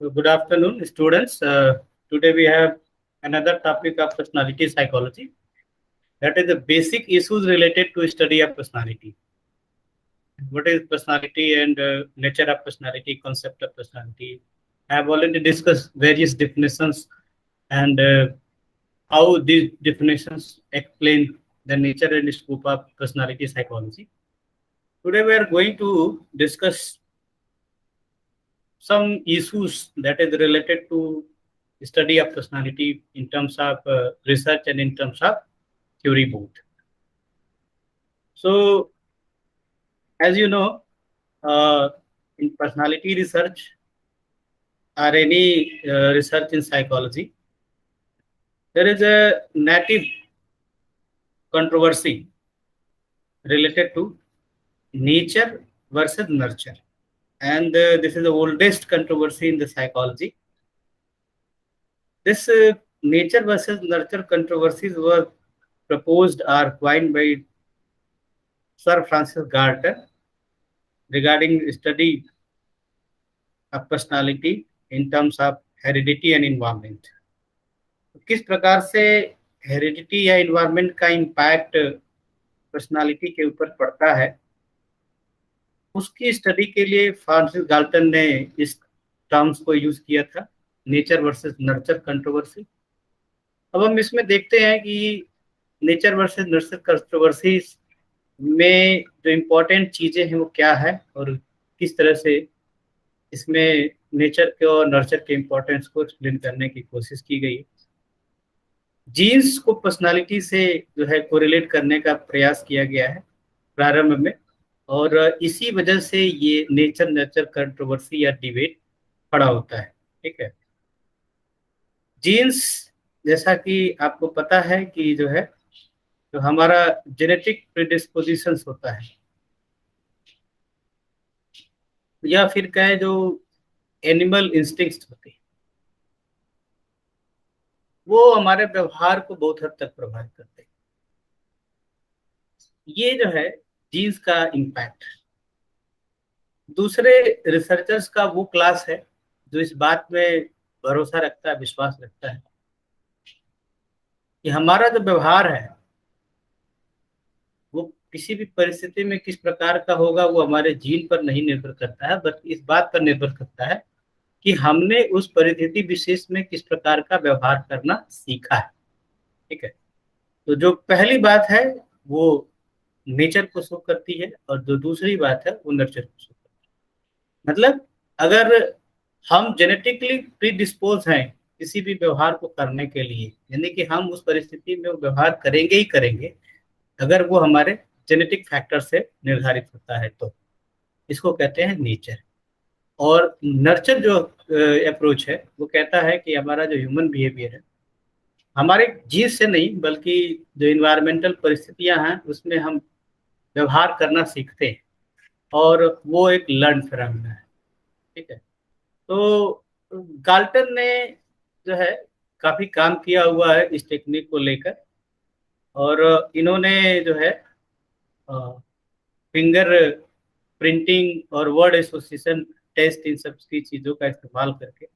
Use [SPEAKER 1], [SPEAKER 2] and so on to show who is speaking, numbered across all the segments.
[SPEAKER 1] So good afternoon, students. Today we have another topic of personality psychology. That is the basic issues related to study of personality. What is personality and nature of personality, concept of personality. I have already discussed various definitions and how these definitions explain the nature and scope of personality psychology. Today we are going to discuss some issues that is related to study of personality in terms of research and in terms of theory both. So, as you know, uh, in personality research or any research in psychology, there is a native controversy related to nature versus nurture. And this is the oldest controversy in the psychology. This nature versus nurture controversies were proposed or coined by Sir Francis Galton regarding study of personality in terms of heredity and environment. किस प्रकार से heredity या environment का impact personality के ऊपर पड़ता है, उसकी स्टडी के लिए फ्रांसिस गाल्टन ने इस टर्म्स को यूज किया था, नेचर वर्सेस नर्चर कंट्रोवर्सी। अब हम इसमें देखते हैं कि नेचर वर्सेस नर्चर कंट्रोवर्सी में जो इम्पोर्टेंट चीजें हैं वो क्या है और किस तरह से इसमें नेचर के और नर्चर के इम्पोर्टेंस को एक्सप्लेन करने की कोशिश की गई। जीन्स को पर्सनालिटी से जो है कोरिलेट करने का प्रयास किया गया है प्रारंभ में, और इसी वजह से ये नेचर नर्चर कंट्रोवर्सी या डिबेट खड़ा होता है। ठीक है, जीन्स जैसा कि आपको पता है कि जो है तो हमारा जेनेटिक प्रीडिस्पोजिशंस होता है, या फिर कहे जो एनिमल इंस्टिंक्ट्स होते हैं, वो हमारे व्यवहार को बहुत हद तक प्रभावित करते हैं। ये जो है जीन्स का इम्पैक्ट। दूसरे रिसर्चर्स का वो क्लास है जो इस बात में भरोसा रखता है, विश्वास रखता है कि हमारा जो व्यवहार है वो किसी भी परिस्थिति में किस प्रकार का होगा वो हमारे जीन पर नहीं निर्भर करता है, बल्कि इस बात पर निर्भर करता है कि हमने उस परिस्थिति विशेष में किस प्रकार का व्यवहार करना सीखा है। ठीक है, तो जो पहली बात है वो नेचर को शो करती है और जो दूसरी बात है वो नर्चर को शो करती है। मतलब अगर हम जेनेटिकली प्रीडिस्पोज हैं किसी भी व्यवहार को करने के लिए, यानी कि हम उस परिस्थिति में वो व्यवहार करेंगे ही करेंगे अगर वो हमारे जेनेटिक फैक्टर से निर्धारित होता है, तो इसको कहते हैं नेचर। और नर्चर जो अप्रोच है वो कहता है कि हमारा जो ह्यूमन बिहेवियर है हमारे जीन से नहीं बल्कि जो इन्वायरमेंटल परिस्थितियां हैं उसमें हम व्यवहार करना सीखते हैं, और वो एक लर्न फिनोमेना है। ठीक है, तो गाल्टन ने जो है काफी काम किया हुआ है इस टेक्निक को लेकर, और इन्होंने जो है फिंगर प्रिंटिंग और वर्ड एसोसिएशन टेस्ट, इन सब की चीज़ों का इस्तेमाल करके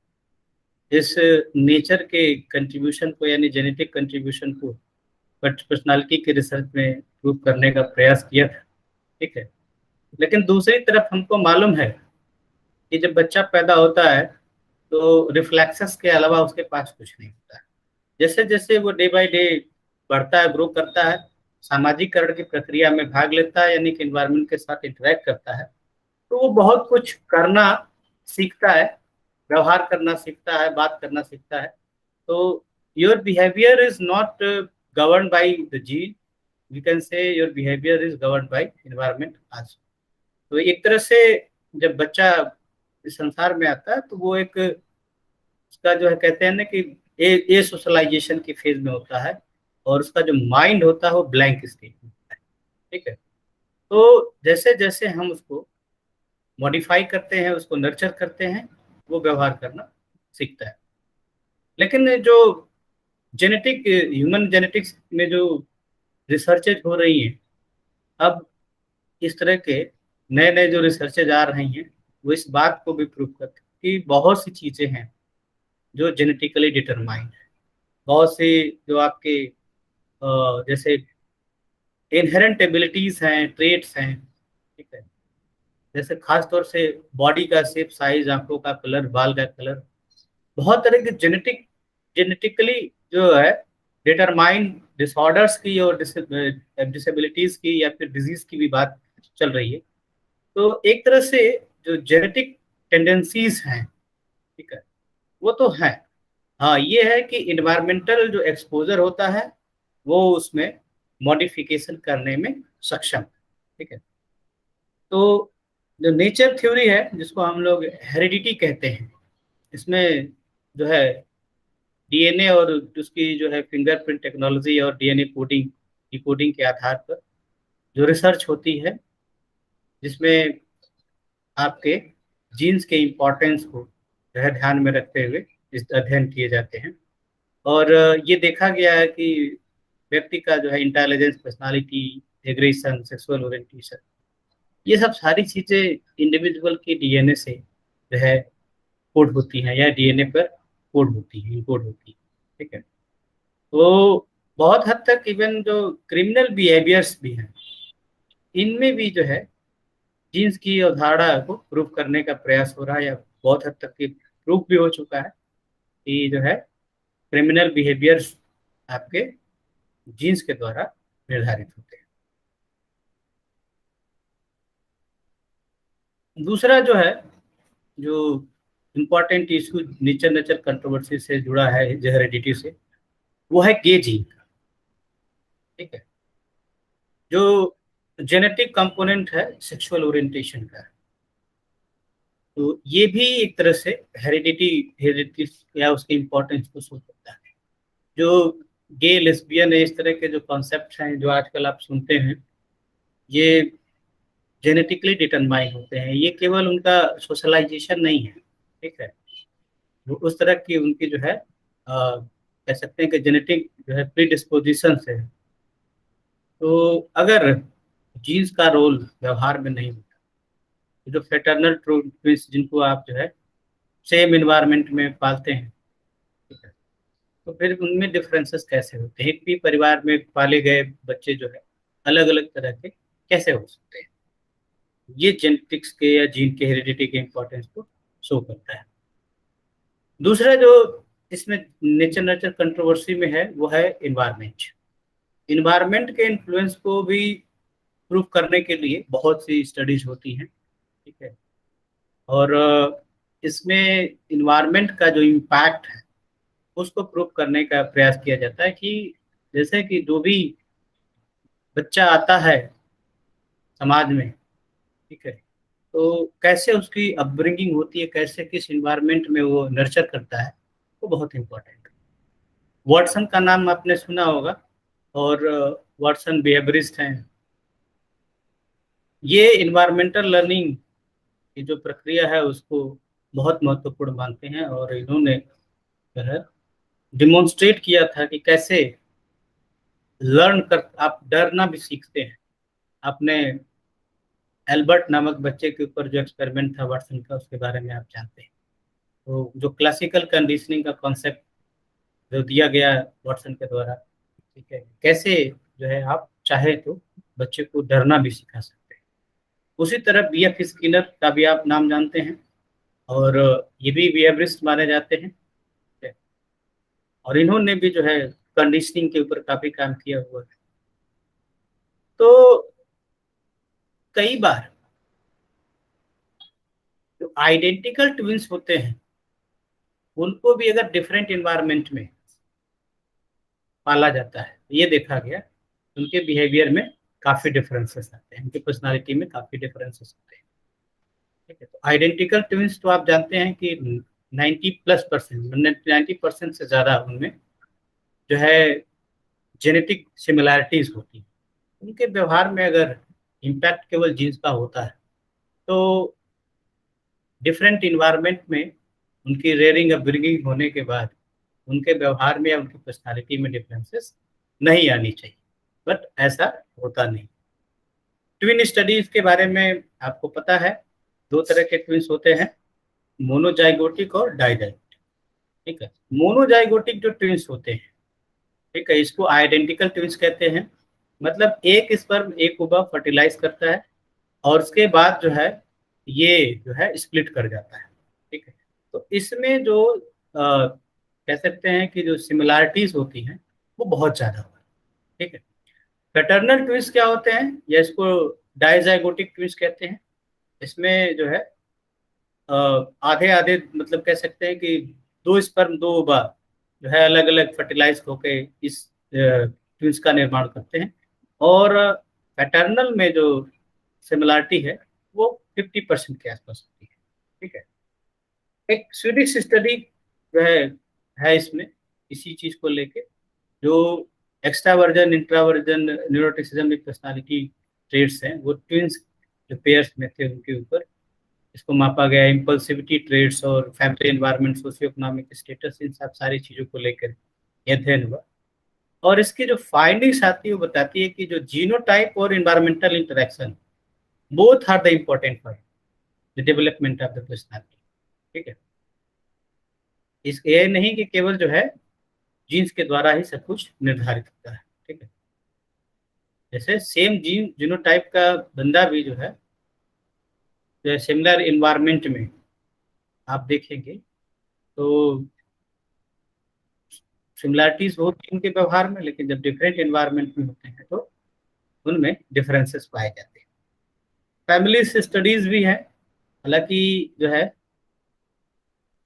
[SPEAKER 1] इस नेचर के कंट्रीब्यूशन को यानी जेनेटिक कंट्रीब्यूशन को पर्सनालिटी के रिसर्च में प्रूव करने का प्रयास किया था। ठीक है, लेकिन दूसरी तरफ हमको मालूम है कि जब बच्चा पैदा होता है तो रिफ्लेक्सेस के अलावा उसके पास कुछ नहीं होता है। जैसे जैसे वो डे बाय डे बढ़ता है, ग्रो करता है, सामाजिकरण की प्रक्रिया में भाग लेता है, यानी कि एनवायरनमेंट के साथ इंटरेक्ट करता है, तो वो बहुत कुछ करना सीखता है, व्यवहार करना सीखता है, बात करना सीखता है। तो your behaviour is not govern by the gene, you can say your behaviour is govern by environment also. तो एक तरह से जब बच्चा इस संसार में आता है तो वो एक उसका जो है कहते हैं ना कि ए सोशलाइजेशन की फेज में होता है, और उसका जो माइंड होता है वो ब्लैंक स्टेट में होता है। ठीक है, तो जैसे जैसे हम उसको मॉडिफाई करते हैं, उसको नर्चर करते हैं, वो व्यवहार करना सीखता है। लेकिन जो जेनेटिक ह्यूमन जेनेटिक्स में जो रिसर्चेज हो रही हैं, अब इस तरह के नए नए जो रिसर्चेज आ रही हैं वो इस बात को भी प्रूव करते हैं कि बहुत सी चीजें हैं जो जेनेटिकली डिटरमाइंड है। बहुत सी जो आपके जैसे इनहेरेंट एबिलिटीज हैं, ट्रेट्स हैं, ठीक है, जैसे खास तौर से बॉडी का शेप, साइज, आंखों का कलर, बाल का कलर, बहुत तरह के जेनेटिकली जो है डिटरमाइंड डिसऑर्डर्स की और डिसेबिलिटीज की या फिर डिजीज की भी बात चल रही है। तो एक तरह से जो जेनेटिक टेंडेंसीज हैं, ठीक है, वो तो है। हाँ, ये है कि इन्वायरमेंटल जो एक्सपोजर होता है वो उसमें मॉडिफिकेशन करने में सक्षम है, ठीक है। तो जो नेचर थ्योरी है जिसको हम लोग हेरिडिटी कहते हैं, इसमें जो है डीएनए और उसकी जो है फिंगरप्रिंट टेक्नोलॉजी और डीएनए कोडिंग डिकोडिंग के आधार पर जो रिसर्च होती है, जिसमें आपके जीन्स के इम्पोर्टेंस को जो है ध्यान में रखते हुए इस अध्ययन किए जाते हैं। और ये देखा गया है कि व्यक्ति का जो है intelligence, personality, aggression, sexual orientation, ये सब सारी चीजें इंडिविजुअल के डीएनए से जो है कोड होती हैं या डीएनए पर कोड होती है, इनकोड होती है, ठीक है। तो बहुत हद तक इवन जो क्रिमिनल बिहेवियर्स भी हैं, इनमें भी जो है जीन्स की अवधारणा को प्रूव करने का प्रयास हो रहा है, या बहुत हद तक प्रूव भी हो चुका है कि जो है क्रिमिनल बिहेवियर्स आपके जीन्स के द्वारा निर्धारित होते हैं। दूसरा जो है, जो important issue nature nature controversy से जुड़ा है, हेरिडिटी से, वो है गे जीन का, ठीक है, जो जेनेटिक कंपोनेंट है सेक्सुअल ओरिएंटेशन का। तो ये भी एक तरह से हेरिडिटी या उसके इम्पोर्टेंस को शो करता है। जो गे, लेस्बियन है, इस तरह के जो कॉन्सेप्ट हैं जो आजकल आप सुनते हैं, ये जेनेटिकली डिटरमाइन होते हैं। ये केवल उनका सोशलाइजेशन नहीं है, ठीक है, वो उस तरह की उनकी जो है कह सकते हैं कि जेनेटिक जो है प्रीडिस्पोजिशन है। तो अगर जीन्स का रोल व्यवहार में नहीं होता, तो जो फेटर्नल ट्विंस जिनको आप जो है सेम इन्वायरमेंट में पालते हैं, ठीक है, तो फिर उनमें डिफरेंसेस कैसे होते हैं? एक भी परिवार में पाले गए बच्चे जो है अलग अलग तरह के कैसे हो सकते हैं? ये जेनेटिक्स के या जीन के हेरिडिटी के इम्पोर्टेंस को शो करता है। दूसरा जो इसमें नेचर नेचर कंट्रोवर्सी में है वो है इन्वायरमेंट। इन्वायरमेंट के इन्फ्लुएंस को भी प्रूव करने के लिए बहुत सी स्टडीज होती हैं, ठीक है, और इसमें इन्वायरमेंट का जो इम्पैक्ट है उसको प्रूव करने का प्रयास किया जाता है कि जैसे कि जो भी बच्चा आता है समाज में, ठीक है, तो कैसे उसकी अपब्रिंगिंग होती है, कैसे किस इन्वायरमेंट में वो नर्चर करता है, वो बहुत इंपॉर्टेंट है। वाटसन का नाम आपने सुना होगा, और वाटसन बिहेवियरिस्ट हैं। ये इन्वायरमेंटल लर्निंग की जो प्रक्रिया है उसको बहुत महत्वपूर्ण मानते हैं, और इन्होंने जो है डिमोन्स्ट्रेट किया था कि कैसे लर्न कर आप डरना भी सीखते हैं। आपने एल्बर्ट नामक बच्चे के ऊपर जो एक्सपेरिमेंट था वाटसन का, उसके बारे में आप जानते हैं। तो जो क्लासिकल कंडीशनिंग का कॉन्सेप्ट जो दिया गया वाटसन के द्वारा, ठीक है, कैसे जो है आप चाहे तो बच्चे को डरना भी सिखा सकते हैं। उसी तरह बीएफ स्किनर का भी आप नाम जानते हैं, और ये भी बिहेवियरिस्ट माने जाते हैं, ठीक है? और इन्होंने भी जो है कंडीशनिंग के ऊपर काफी काम किया हुआ है। तो कई बार जो आइडेंटिकल ट्विंस होते हैं उनको भी अगर डिफरेंट इन्वायरमेंट में पाला जाता है, ये देखा गया, उनके बिहेवियर में काफी डिफरेंसेस आते हैं, उनकी पर्सनालिटी में काफी डिफरेंसेस होते हैं, ठीक है। तो आइडेंटिकल ट्विंस तो आप जानते हैं कि 90+%, 90% से ज्यादा उनमें जो है जेनेटिक सिमिलैरिटीज होती है। उनके व्यवहार में अगर इम्पैक्ट केवल जीन्स का होता है, तो डिफरेंट इन्वायरमेंट में उनकी रेयरिंग अपब्रिंगिंग होने के बाद उनके व्यवहार में या उनकी पर्सनालिटी में डिफरेंसेस नहीं आनी चाहिए, बट ऐसा होता नहीं। ट्विन स्टडीज के बारे में आपको पता है, दो तरह के ट्विंस होते हैं, मोनोजाइगोटिक और डाइजाइगोटिक। ठीक है, मोनोजाइगोटिक जो ट्विंस होते हैं, ठीक है, इसको आइडेंटिकल ट्विंस कहते हैं। मतलब एक स्पर्म एक ओवा फर्टिलाइज करता है और उसके बाद जो है ये जो है स्प्लिट कर जाता है। ठीक है, तो इसमें जो कह सकते हैं कि जो सिमिलैरिटीज होती हैं वो बहुत ज्यादा होती है। ठीक है, पैटर्नल ट्विंस क्या होते हैं, या इसको डाइजाइगोटिक ट्विंस कहते हैं। इसमें जो है आधे आधे, मतलब कह सकते हैं कि दो स्पर्म दो ओवा जो है अलग अलग फर्टिलाइज होके इस ट्विंस का निर्माण करते हैं। और पैटर्नल में जो सिमिलरिटी है वो 50% के आसपास होती है। ठीक है, एक स्वीडिश स्टडी जो है इसमें इसी चीज को लेके, जो एक्स्ट्रावर्जन इंट्रावर्जन न्यूरोटिसिज्म पर्सनालिटी ट्रेड्स हैं वो ट्विंस जो पेयर्स में थे उनके ऊपर इसको मापा गया। इम्पल्सिविटी ट्रेड्स और family environment socio economic status, इन सब सारी चीजों को लेकर यह अध्ययन हुआ। और इसकी जो फाइंडिंग्स आती है वो बताती है कि जो जीनोटाइप और environmental interaction both are the important for the development of the personality. ठीक है, इस ये नहीं कि केवल जो है जीन्स के द्वारा ही सब कुछ निर्धारित होता है। ठीक है, जैसे सेम जीन जीनोटाइप का बंदा भी जो है सिमिलर इन्वायरमेंट में आप देखेंगे तो सिमिलैरिटीज होती हैं उनके व्यवहार में, लेकिन जब डिफरेंट इन्वायरमेंट में होते हैं तो उनमें डिफरेंसेस पाए जाते हैं। फैमिली स्टडीज भी हैं, हालांकि जो है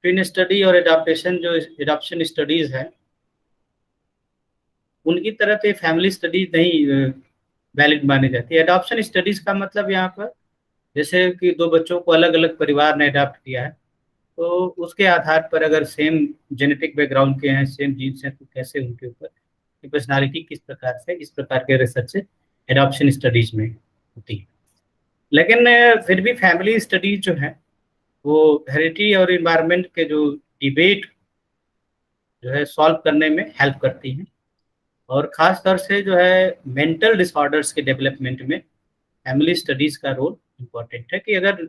[SPEAKER 1] ट्विन स्टडी और एडाप्टेशन जो एडाप्शन स्टडीज है उनकी तरह से फैमिली स्टडीज नहीं वैलिड मानी जाती है। एडॉप्शन स्टडीज का मतलब यहाँ पर जैसे कि दो बच्चों को अलग अलग परिवार ने अडॉप्ट किया है, तो उसके आधार पर अगर सेम जेनेटिक बैकग्राउंड के हैं, सेम जीन्स हैं, तो कैसे उनके ऊपर पर्सनालिटी किस प्रकार से, इस प्रकार के रिसर्च से एडॉप्शन स्टडीज में होती है। लेकिन फिर भी फैमिली स्टडीज जो है वो हेरिडिटी और इन्वायरमेंट के जो डिबेट जो है सॉल्व करने में हेल्प करती हैं। और ख़ास तौर से जो है मेंटल डिसऑर्डर्स के डेवलपमेंट में फैमिली स्टडीज़ का रोल इम्पोर्टेंट है, कि अगर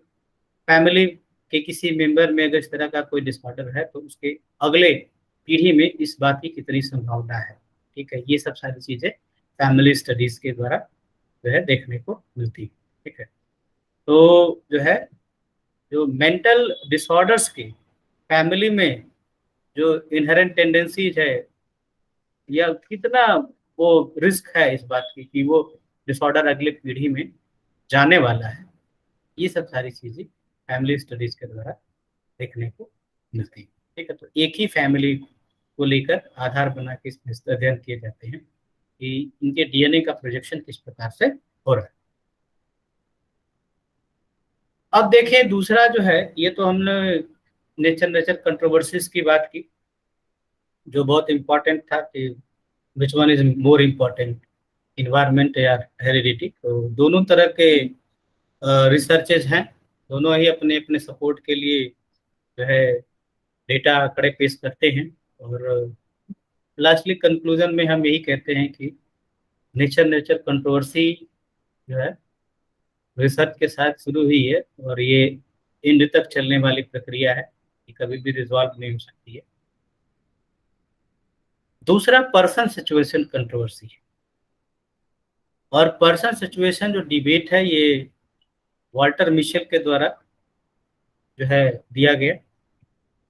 [SPEAKER 1] फैमिली के किसी मेंबर में अगर इस तरह का कोई डिसऑर्डर है तो उसके अगले पीढ़ी में इस बात की कितनी संभावना है। ठीक है, ये सब सारी चीज़ें फैमिली स्टडीज़ के द्वारा जो है देखने को मिलती है। ठीक है, तो जो है जो मेंटल डिसऑर्डर्स के फैमिली में जो इनहेरेंट टेंडेंसीज है, या कितना वो रिस्क है इस बात की कि वो डिसऑर्डर अगले पीढ़ी में जाने वाला है, ये सब सारी चीजें फैमिली स्टडीज के द्वारा देखने को मिलती है। ठीक है, तो एक ही फैमिली को लेकर आधार बना के इसमें अध्ययन किए जाते हैं कि इनके डीएनए का प्रोजेक्शन किस प्रकार से हो रहा है। अब देखें दूसरा जो है, ये तो हमने नेचर नेचर कंट्रोवर्सीज की बात की, जो बहुत इंपॉर्टेंट था कि which one is more important, environment या हेरिडिटी। तो दोनों तरह के रिसर्चेज हैं, दोनों ही अपने अपने सपोर्ट के लिए जो है डेटा आंकड़े पेश करते हैं। और लास्टली कंक्लूजन में हम यही कहते हैं कि नेचर नेचर कंट्रोवर्सी जो है रिसर्च के साथ शुरू हुई है और ये एंड तक चलने वाली प्रक्रिया है, ये कभी भी रिजॉल्व नहीं हो सकती है। दूसरा पर्सन सिचुएशन कंट्रोवर्सी है, और पर्सन सिचुएशन जो डिबेट है ये वाल्टर मिशेल के द्वारा जो है दिया गया।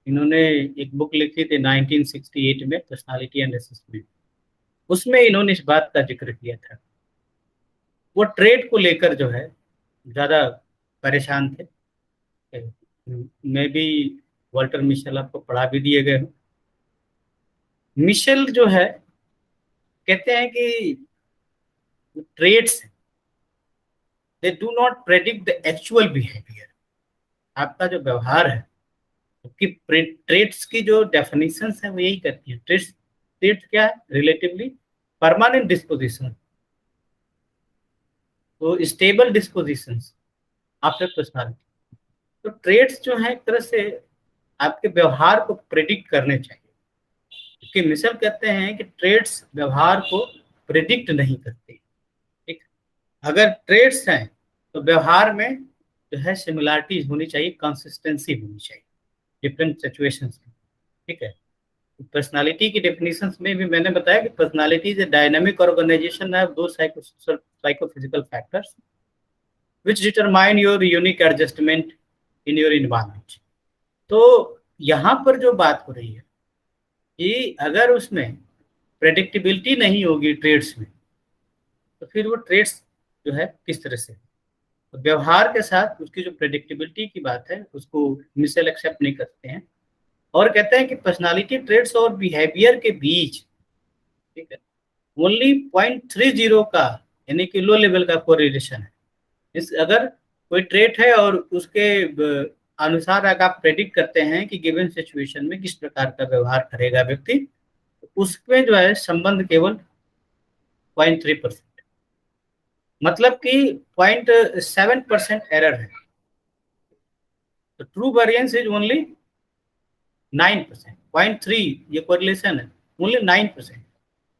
[SPEAKER 1] इन्होंने एक बुक लिखी थी 1968 में, पर्सनालिटी एंड असेसमेंट। उसमें इन्होंने इस बात का जिक्र किया था, वो ट्रेड को लेकर जो है ज़्यादा परेशान थे। मैं भी वाल्टर मिशेल आपको पढ़ा भी दिए गए हूँ। मिशेल जो है कहते हैं कि trades they do not predict the actual behaviour. आपका जो व्यवहार है कि ट्रेड्स की जो डेफिनेशन है वो यही करती है। ट्रेड्स ट्रेड्स क्या है, रिलेटिवली परमानेंट डिस्पोजिशन, तो स्टेबल डिस्पोजिशन आफ्टर पर्सनालिटी। तो ट्रेड्स जो है एक तरह से आपके व्यवहार को प्रेडिक्ट करने चाहिए, क्योंकि मिशेल कहते हैं कि ट्रेड्स व्यवहार को प्रेडिक्ट नहीं करते। ठीक, अगर ट्रेड्स हैं तो व्यवहार में जो है सिमिलैरिटीज होनी चाहिए, कंसिस्टेंसी होनी चाहिए। डिफरेंट सिचुएशंस में। ठीक है, पर्सनालिटी की डेफिनेशंस में भी मैंने बताया कि personality is a dynamic organization of दो psychophysical factors which determine your unique adjustment in your environment। तो यहाँ पर जो बात हो रही है कि अगर उसमें प्रेडिक्टेबिलिटी नहीं होगी ट्रेड्स में, तो फिर वो ट्रेड्स जो है किस तरह से, तो व्यवहार के साथ उसकी जो प्रेडिक्टेबिलिटी की बात है उसको मिसेल एक्सेप्ट नहीं करते हैं और कहते हैं कि पर्सनालिटी ट्रेड्स और बिहेवियर के बीच, ठीक है, ओनली 0.30 का यानी कि लो लेवल का कोरिलेशन है। इस अगर कोई ट्रेट है और उसके अनुसार अगर आप प्रेडिक्ट करते हैं कि गिवन सिचुएशन में किस प्रकार का व्यवहार करेगा व्यक्ति, तो उसमें जो है संबंध केवल 0.3%, मतलब कि 0.7% एरर है। तो ट्रू वेरिएंस इज ओनली 9%, 0.3 ये कोरिलेशन है, only 9%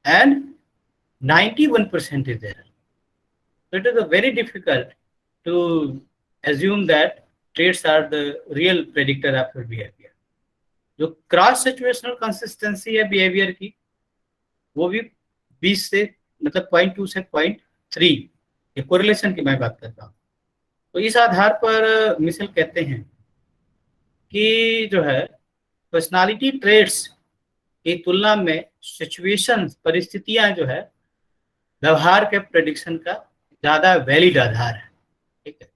[SPEAKER 1] and 91% is error. So it is a very difficult to assume that traits are the real predictor of your behavior. जो क्रॉस सिचुएशनल कंसिस्टेंसी है बिहेवियर की वो भी 20 से मतलब 0.2 से 0.3 ये कोरिलेशन की मैं बात करता हूँ। तो इस आधार पर मिशेल कहते हैं कि जो है पर्सनालिटी ट्रेट्स की तुलना में सिचुएशन परिस्थितियां जो है व्यवहार के प्रेडिक्शन का ज्यादा वैलिड आधार है। ठीक है,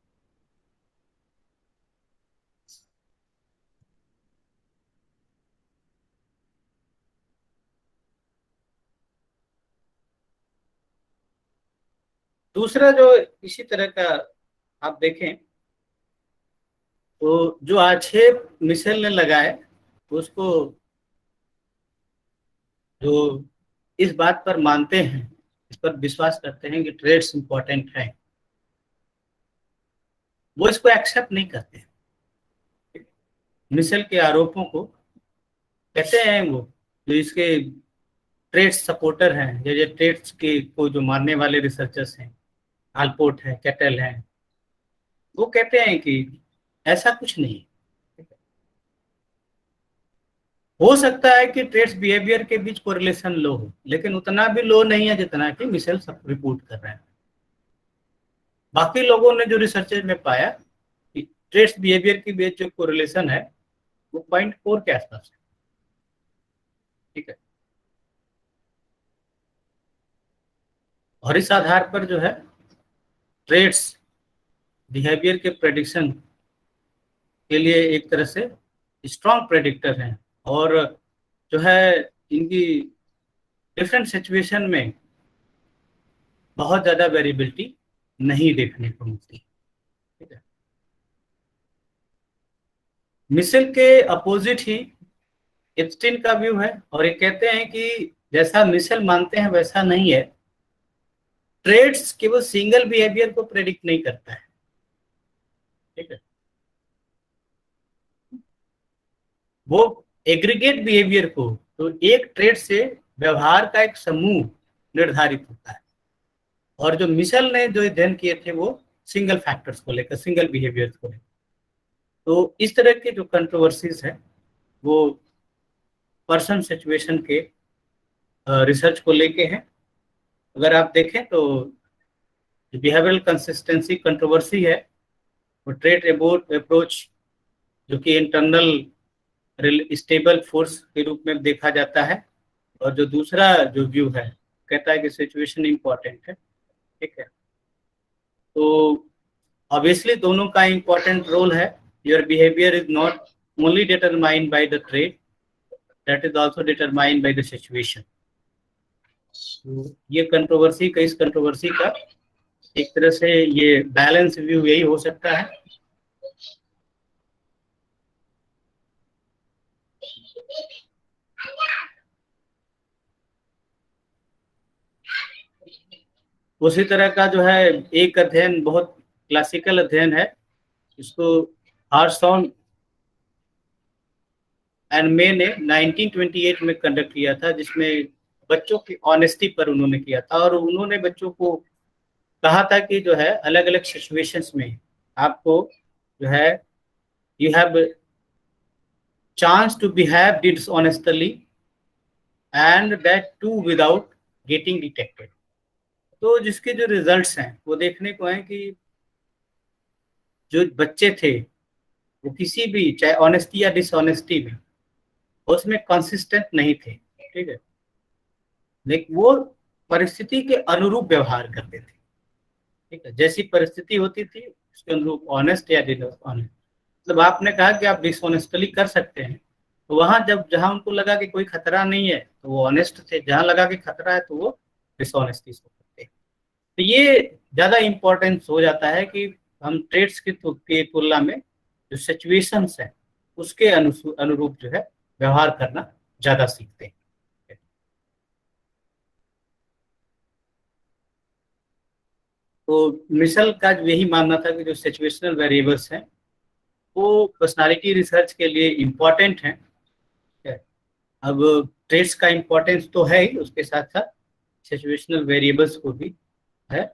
[SPEAKER 1] दूसरा जो इसी तरह का आप देखें तो जो आक्षेप मिशेल ने लगाए उसको जो इस बात पर मानते हैं, इस पर विश्वास करते हैं कि ट्रेड्स इंपॉर्टेंट है, वो इसको एक्सेप्ट नहीं करते हैं। मिशेल के आरोपों को कहते हैं वो जो इसके ट्रेड्स सपोर्टर हैं या जो ट्रेड्स के को जो मानने वाले रिसर्चर्स हैं, आलपोर्ट है, कैटल है, वो कहते हैं कि ऐसा कुछ नहीं है। हो सकता है कि ट्रेड्स बिहेवियर के बीच कोरिलेशन लो हो, लेकिन उतना भी लो नहीं है जितना कि मिशेल सब रिपोर्ट कर रहे हैं। बाकी लोगों ने जो रिसर्चेज में पाया कि ट्रेड्स बिहेवियर के बीच जो कोरिलेशन है वो 0.4 के आसपास है। ठीक है, और इस आधार पर जो है ट्रेड्स बिहेवियर के प्रेडिक्शन के लिए एक तरह से स्ट्रॉन्ग प्रेडिक्टर हैं और जो है इनकी डिफरेंट सिचुएशन में बहुत ज्यादा वेरिएबिलिटी नहीं देखने को मिलती। ठीक है, मिशेल के अपोजिट ही एप्स्टीन का व्यू है और ये कहते हैं कि जैसा मिशेल मानते हैं वैसा नहीं है, ट्रेड्स केवल सिंगल बिहेवियर को प्रेडिक्ट नहीं करता है। ठीक है, वो एग्रीगेट बिहेवियर को, तो एक ट्रेड से व्यवहार का एक समूह निर्धारित होता है और जो मिशेल ने जो अध्ययन किए थे वो सिंगल फैक्टर्स को लेकर, सिंगल बिहेवियर्स को लेकर। तो इस तरह के जो कंट्रोवर्सीज है वो पर्सन सिचुएशन के रिसर्च को लेके हैं। अगर आप देखें तो बिहेवियरल कंसिस्टेंसी कंट्रोवर्सी है वो ट्रेड अप्रोच जो कि इंटरनल स्टेबल फोर्स के रूप में देखा जाता है और जो दूसरा जो व्यू है कहता है कि सिचुएशन इंपॉर्टेंट है। ठीक है, तो ऑब्वियसली दोनों का इंपॉर्टेंट रोल है। Your behaviour is not only determined by the trade, that is also determined by the situation. ये कंट्रोवर्सी का, इस कंट्रोवर्सी का एक तरह से ये बैलेंस व्यू यही हो सकता है। उसी तरह का जो है एक अध्ययन, बहुत क्लासिकल अध्ययन है, इसको हार्सॉन एंड मे ने 1928 में कंडक्ट किया था, जिसमें बच्चों की ऑनेस्टी पर उन्होंने किया था और उन्होंने बच्चों को कहा था कि जो है अलग अलग सिचुएशंस में आपको जो है you have chance to behave dishonestly and that too without getting detected। तो जिसके जो रिजल्ट्स हैं वो देखने को हैं कि जो बच्चे थे वो किसी भी, चाहे ऑनेस्टी या डिसऑनेस्टी में, उसमें कंसिस्टेंट नहीं थे, ठीक है, लेकिन वो परिस्थिति के अनुरूप व्यवहार करते थे, ठीक है, जैसी परिस्थिति होती थी उसके अनुरूप ऑनेस्ट या डिसऑनेस्ट। मतलब आपने कहा कि आप डिसऑनेस्टली कर सकते हैं, तो वहां जब जहां उनको लगा कि कोई खतरा नहीं है तो वो ऑनेस्ट थे, जहां लगा कि खतरा है तो वो डिसऑनेस्टी से करते। तो ये ज्यादा इंपॉर्टेंस हो जाता है कि हम ट्रेड्स की तुलना में जो सिचुएशंस है उसके अनुरूप जो है व्यवहार करना ज्यादा सीखते हैं। तो मिशेल का यही मानना था कि जो सिचुएशनल वेरिएबल्स हैं वो पर्सनालिटी रिसर्च के लिए इम्पोर्टेंट हैं। अब ट्रेड्स का इम्पोर्टेंस तो है ही, उसके साथ साथ सिचुएशनल वेरिएबल्स को भी है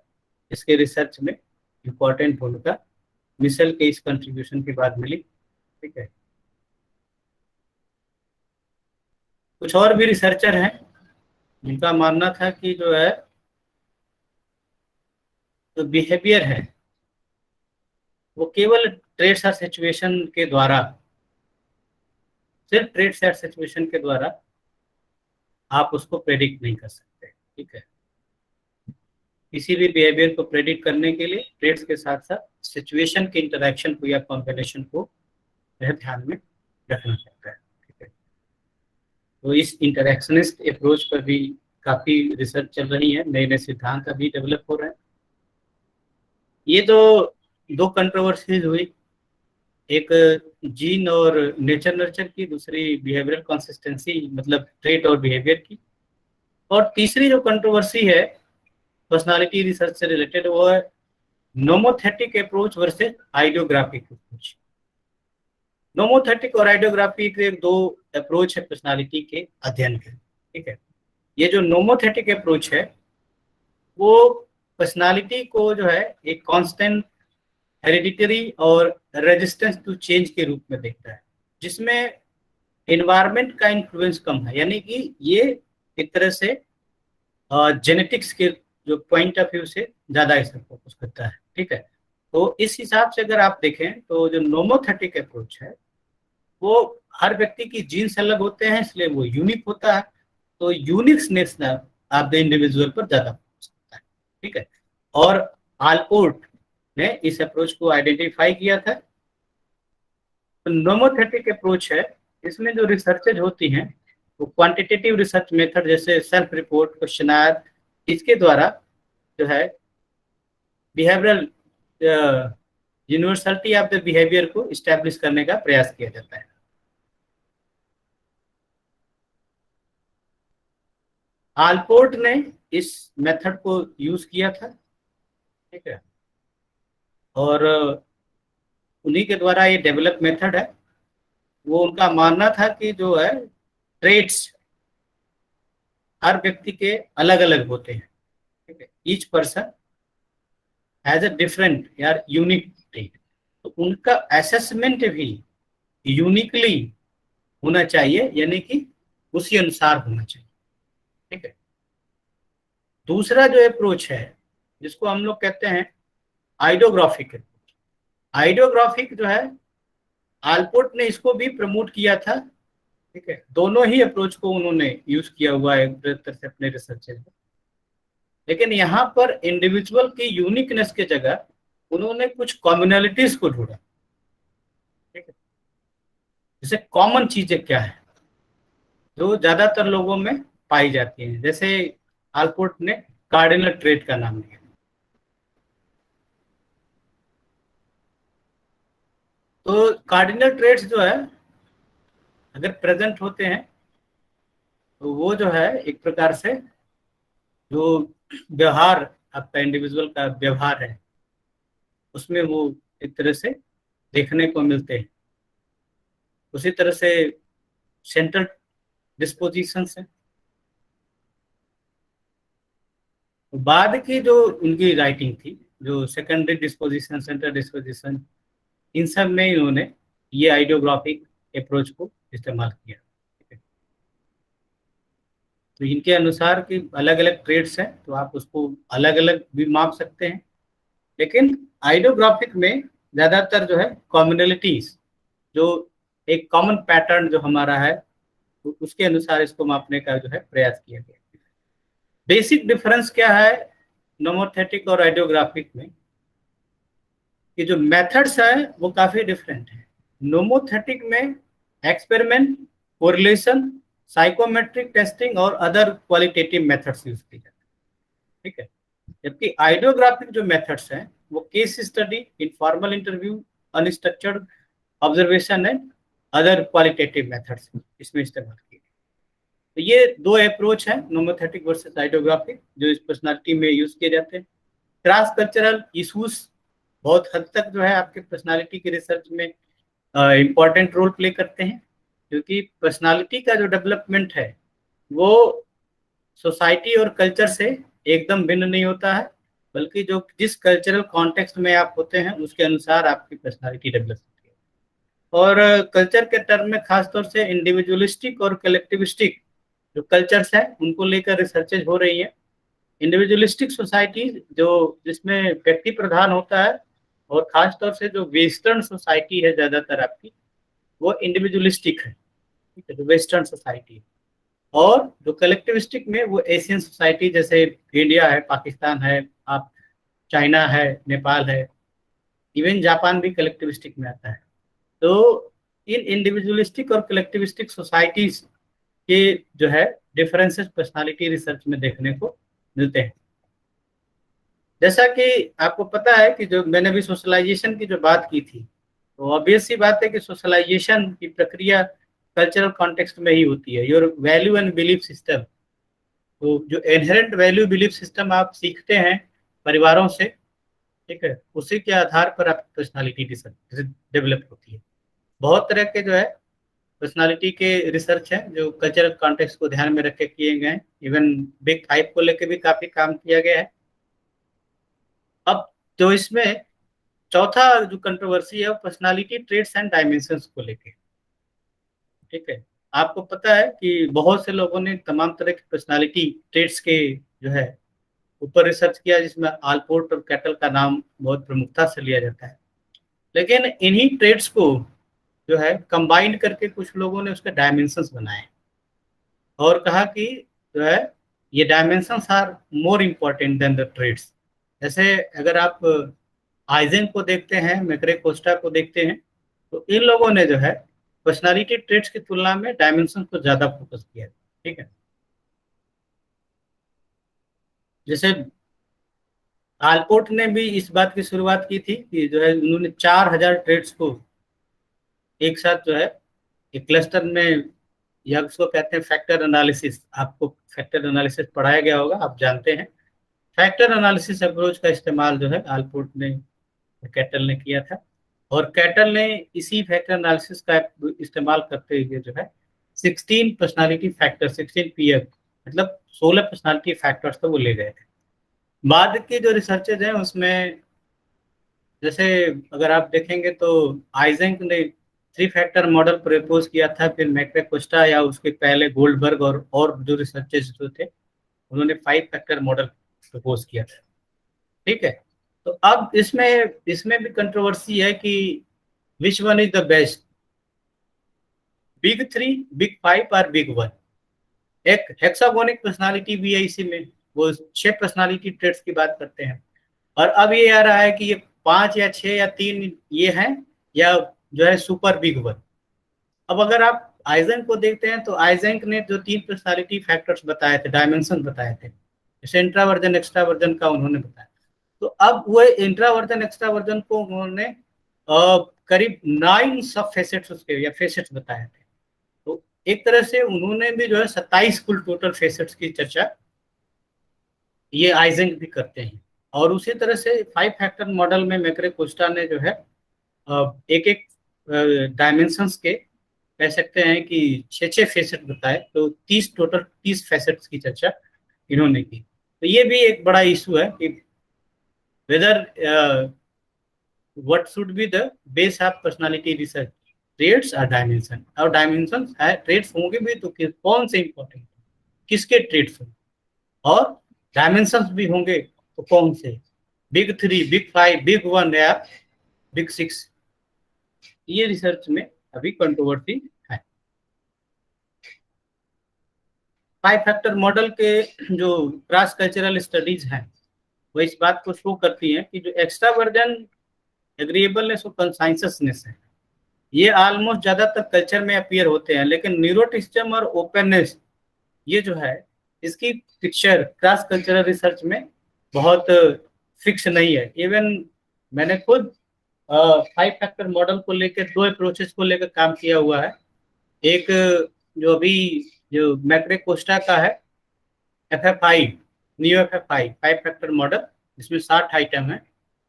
[SPEAKER 1] इसके रिसर्च में इम्पोर्टेंट भूमिका मिशेल के इस कंट्रीब्यूशन के बाद मिली, ठीक है। कुछ और भी रिसर्चर हैं जिनका मानना था कि जो है जो बिहेवियर है वो केवल ट्रेड्स और सिचुएशन के द्वारा, सिर्फ ट्रेड्स और सिचुएशन के द्वारा आप उसको प्रेडिक्ट नहीं कर सकते, ठीक है। किसी भी बिहेवियर को प्रेडिक्ट करने के लिए ट्रेड्स के साथ साथ सिचुएशन के इंटरेक्शन को या कॉम्बिनेशन को ध्यान में रखना पड़ता है, ठीक है। तो इस इंटरेक्शनिस्ट अप्रोच पर भी काफी रिसर्च चल रही है, नए नए सिद्धांत अभी डेवलप हो रहे हैं। ये तो दो कंट्रोवर्सीज हुई, एक जीन और नेचर नर्चर की, दूसरी बिहेवियरल कंसिस्टेंसी मतलब ट्रेट और बिहेवियर की, और तीसरी जो कंट्रोवर्सी है पर्सनालिटी रिसर्च से रिलेटेड वो है nomothetic approach versus idiographic approach. Nomothetic और आइडियोग्राफी के दो अप्रोच है पर्सनालिटी के अध्ययन के, ठीक है। ये जो नोमोथेटिक अप्रोच है वो पर्सनालिटी को जो है एक कांस्टेंट हेरिडिटरी और रेजिस्टेंस टू चेंज के रूप में देखता है, जिसमें एनवायरनमेंट का इन्फ्लुएंस कम है, यानी कि ये एक तरह से जेनेटिक्स के जो पॉइंट ऑफ व्यू से ज्यादा इस पर फोकस करता है, ठीक है। तो इस हिसाब से अगर आप देखें तो जो नोमोथेटिक अप्रोच है वो हर व्यक्ति की जीन्स अलग होते हैं इसलिए वो यूनिक होता है, तो यूनिकनेस ऑफ द इंडिविजुअल पर ज्यादा फोकस करता है, ठीक है। और आलपोर्ट ने इस अप्रोच को आइडेंटिफाई किया था। तो नोमोथेटिक अप्रोच है, इसमें जो रिसर्चेज होती हैं वो क्वांटिटेटिव रिसर्च मेथड जैसे सेल्फ रिपोर्ट, क्वेश्चनर, इसके द्वारा जो है behavioural universality of the behaviour को इस्टेब्लिश करने का प्रयास किया जाता है। आलपोर्ट ने इस मेथड को यूज किया था, ठीक है, और उन्हीं के द्वारा ये डेवलप मेथड है। वो उनका मानना था कि जो है ट्रेड्स हर व्यक्ति के अलग अलग होते हैं, ठीक है, each person has a different यार यूनिक ट्रेड, तो उनका असेसमेंट भी यूनिकली होना चाहिए, यानी कि उसी अनुसार होना चाहिए, ठीक है। दूसरा जो अप्रोच है जिसको हम लोग कहते हैं आइडियोग्राफिक अप्रोच, आइडियोग्राफिक जो है आलपोर्ट ने इसको भी प्रमोट किया था, ठीक है। दोनों ही अप्रोच को उन्होंने यूज किया हुआ है तरह से अपने रिसर्च में, लेकिन यहाँ पर इंडिविजुअल की यूनिकनेस के जगह उन्होंने कुछ कॉम्युनलिटीज को ढूंढा, ठीक है। जैसे कॉमन चीजें क्या है जो ज्यादातर लोगों में पाई जाती हैं, जैसे आलपोर्ट ने कार्डिनल ट्रेट का नाम लिया। तो कार्डिनल ट्रेट्स जो है अगर प्रेजेंट होते हैं तो वो जो है एक प्रकार से जो व्यवहार आपका इंडिविजुअल का व्यवहार है उसमें वो एक तरह से देखने को मिलते हैं। उसी तरह से सेंट्रल डिस्पोजिशंस है। बाद की जो उनकी राइटिंग थी, जो सेकेंडरी डिस्पोजिशन, सेंट्रल डिस्पोजिशन, इन सब में इन्होंने ये आइडियोग्राफिक अप्रोच को इस्तेमाल किया। तो इनके अनुसार कि अलग अलग ट्रेड्स हैं तो आप उसको अलग अलग भी माप सकते हैं, लेकिन आइडियोग्राफिक में ज्यादातर जो है कॉमनलिटीज, जो एक कॉमन पैटर्न जो हमारा है, तो उसके अनुसार इसको मापने का जो है प्रयास किया गया। बेसिक डिफरेंस क्या है नोमोथेटिक और आइडियोग्राफिक में, कि जो मेथड्स है वो काफी डिफरेंट है। नोमोथेटिक में एक्सपेरिमेंट, कोरिलेशन, साइकोमेट्रिक टेस्टिंग और अदर क्वालिटेटिव मेथड्स यूज की जाती है, ठीक है। जबकि आइडियोग्राफिक जो मेथड्स हैं वो case study, informal interview, unstructured observation and other qualitative methods इसमें इस्तेमाल किए। तो ये दो अप्रोच है नोमोथेटिक वर्सेस आइडियोग्राफिक जो इस पर्सनालिटी में यूज किए जाते हैं। क्रॉस कल्चरल इशूज बहुत हद तक जो है आपके पर्सनालिटी की रिसर्च में इम्पॉर्टेंट रोल प्ले करते हैं, क्योंकि पर्सनालिटी का जो डेवलपमेंट है वो सोसाइटी और कल्चर से एकदम भिन्न नहीं होता है, बल्कि जो जिस कल्चरल कॉन्टेक्स्ट में आप होते हैं उसके अनुसार आपकी पर्सनालिटी डेवलप होती है। और कल्चर के टर्म में खासतौर से इंडिविजुअलिस्टिक और कलेक्टिविस्टिक जो कल्चर्स हैं उनको लेकर रिसर्चेज हो रही है। इंडिविजुअलिस्टिक सोसाइटी जो जिसमें व्यक्ति प्रधान होता है, और खासतौर से जो वेस्टर्न सोसाइटी है ज्यादातर आपकी, वो इंडिविजुअलिस्टिक है, ठीक है, जो वेस्टर्न सोसाइटी है। और जो कलेक्टिविस्टिक में वो एशियन सोसाइटी जैसे इंडिया है, पाकिस्तान है, आप चाइना है, नेपाल है, इवन जापान भी कलेक्टिविस्टिक में आता है। तो इन इंडिविजुअलिस्टिक और कलेक्टिविस्टिक सोसाइटीज के जो है डिफरेंसेस पर्सनालिटी रिसर्च में देखने को मिलते हैं। जैसा कि आपको पता है कि जो मैंने भी सोशलाइजेशन की जो बात की थी, तो ऑब्वियस सी बात है कि सोशलाइजेशन की प्रक्रिया कल्चरल कॉन्टेक्स्ट में ही होती है। Your value and belief system, तो जो इनहेरेंट वैल्यू बिलीफ सिस्टम आप सीखते हैं परिवारों से, ठीक है, उसी के आधार पर आपकी पर्सनालिटी डेवलप होती है। बहुत तरह के जो है पर्सनालिटी के रिसर्च है जो कल्चरल कॉन्टेक्स्ट को ध्यान में रख के किए गए हैं। इवन बिग फाइव को लेकर भी काफी काम किया गया है। अब जो इसमें चौथा जो कंट्रोवर्सी है वो पर्सनालिटी ट्रेट्स एंड डायमेंशंस को लेके, ठीक है। आपको पता है कि बहुत से लोगों ने तमाम तरह की पर्सनालिटी ट्रेट्स के जो है ऊपर रिसर्च किया, जिसमें आलपोर्ट और कैटल का नाम बहुत प्रमुखता से लिया जाता है। लेकिन इन्हीं ट्रेट्स को जो है कंबाइन करके कुछ लोगों ने उसके डायमेंशंस बनाए और कहा कि जो है ये dimensions are more important than the traits. जैसे अगर आप आइजेन को देखते हैं, मैक्रे कोस्टा को देखते हैं, तो इन लोगों ने जो है पर्सनालिटी ट्रेट्स की तुलना में डायमेंशन को ज्यादा फोकस किया, ठीक है। जैसे आलपोर्ट ने भी इस बात की शुरुआत की थी कि जो है उन्होंने 4000 ट्रेड्स को एक साथ जो है एक क्लस्टर में, या उसको कहते हैं फैक्टर एनालिसिस। आपको फैक्टर एनालिसिस पढ़ाया गया होगा, आप जानते हैं। फैक्टर एनालिसिस अप्रोच का इस्तेमाल जो है आलपोर्ट ने, कैटल ने किया था। और कैटल ने इसी फैक्टर एनालिसिस का इस्तेमाल करते हुए जो है 16 पर्सनालिटी फैक्टर, 16 पीएफ, मतलब 16 पर्सनालिटी फैक्टर्स तो वो ले गए थे। बाद के जो रिसर्चेज हैं उसमें जैसे अगर आप देखेंगे तो आइजेंक ने 3 फैक्टर मॉडल प्रपोज किया था, फिर मैक्रे कोस्टा या उसके पहले गोल्डबर्ग और जो रिसर्चेज जो थे उन्होंने 5 फैक्टर मॉडल प्रपोज किया था, ठीक है। तो अब इसमें इसमें भी कंट्रोवर्सी है कि which one is the best, big 3, big 5 और बिग 1। एक हेक्सागोनिक पर्सनालिटी भी है इसी में, वो 6 पर्सनालिटी ट्रेट्स की बात करते हैं। और अब ये आ रहा है कि ये 5 या 6 या 3 ये हैं, या जो है सुपर बिग 1। अब अगर आप आइजेंक को देखते हैं तो आइजेंक ने जो 3 पर्सनालिटी फैक्टर्स बताए थे, डायमेंशन बताए थे, जैसे इंट्रावर्जन एक्स्ट्रावर्जन का उन्होंने बताया। तो अब वो इंट्रावर्जन एक्स्ट्रावर्जन को उन्होंने करीब 9 सब फेसेट्स उसके या फेसेट्स बताए थे। तो एक तरह से उन्होंने भी जो है 27 कुल टोटल फेसेट्स की चर्चा ये आइजेंक भी करते हैं। और उसी तरह से 5 फैक्टर मॉडल में मैक्रे कोस्टा ने जो है एक एक डायमेंशंस के कह सकते हैं कि 6 फेसेट बताए, तो 30 फैसेट्स की चर्चा इन्होंने की। तो ये भी एक बड़ा इशू है कि whether what should be the base of personality research, trades और डायमेंशन, और डायमेंशन है ट्रेड्स होंगे भी तो कौन से इंपॉर्टेंट, किसके ट्रेड्स होंगे, और डायमेंशंस भी होंगे तो कौन से, बिग 3, बिग 5, बिग 1 या बिग 6, ये रिसर्च में अभी कंट्रोवर्सी है। 5 फैक्टर मॉडल के जो क्रॉस कल्चरल स्टडीज हैं वो इस बात को शो करती हैं कि जो एक्स्ट्रा वर्जन, एग्रीएबलनेस और कंसाइंसनेस है, ये ऑलमोस्ट ज्यादातर कल्चर में अपीयर होते हैं, लेकिन न्यूरोटिज्म और ओपननेस ये जो है इसकी पिक्चर क्रॉस कल्चरल रिसर्च में बहुत फिक्स नहीं है। इवन मैंने खुद 5 फैक्टर मॉडल को लेकर 2 अप्रोचेस को लेकर काम किया हुआ है। एक जो अभी जो मैक्रे कोस्टा का है FFI, new FFI 5 factor model, जिसमें 60 आइटम है।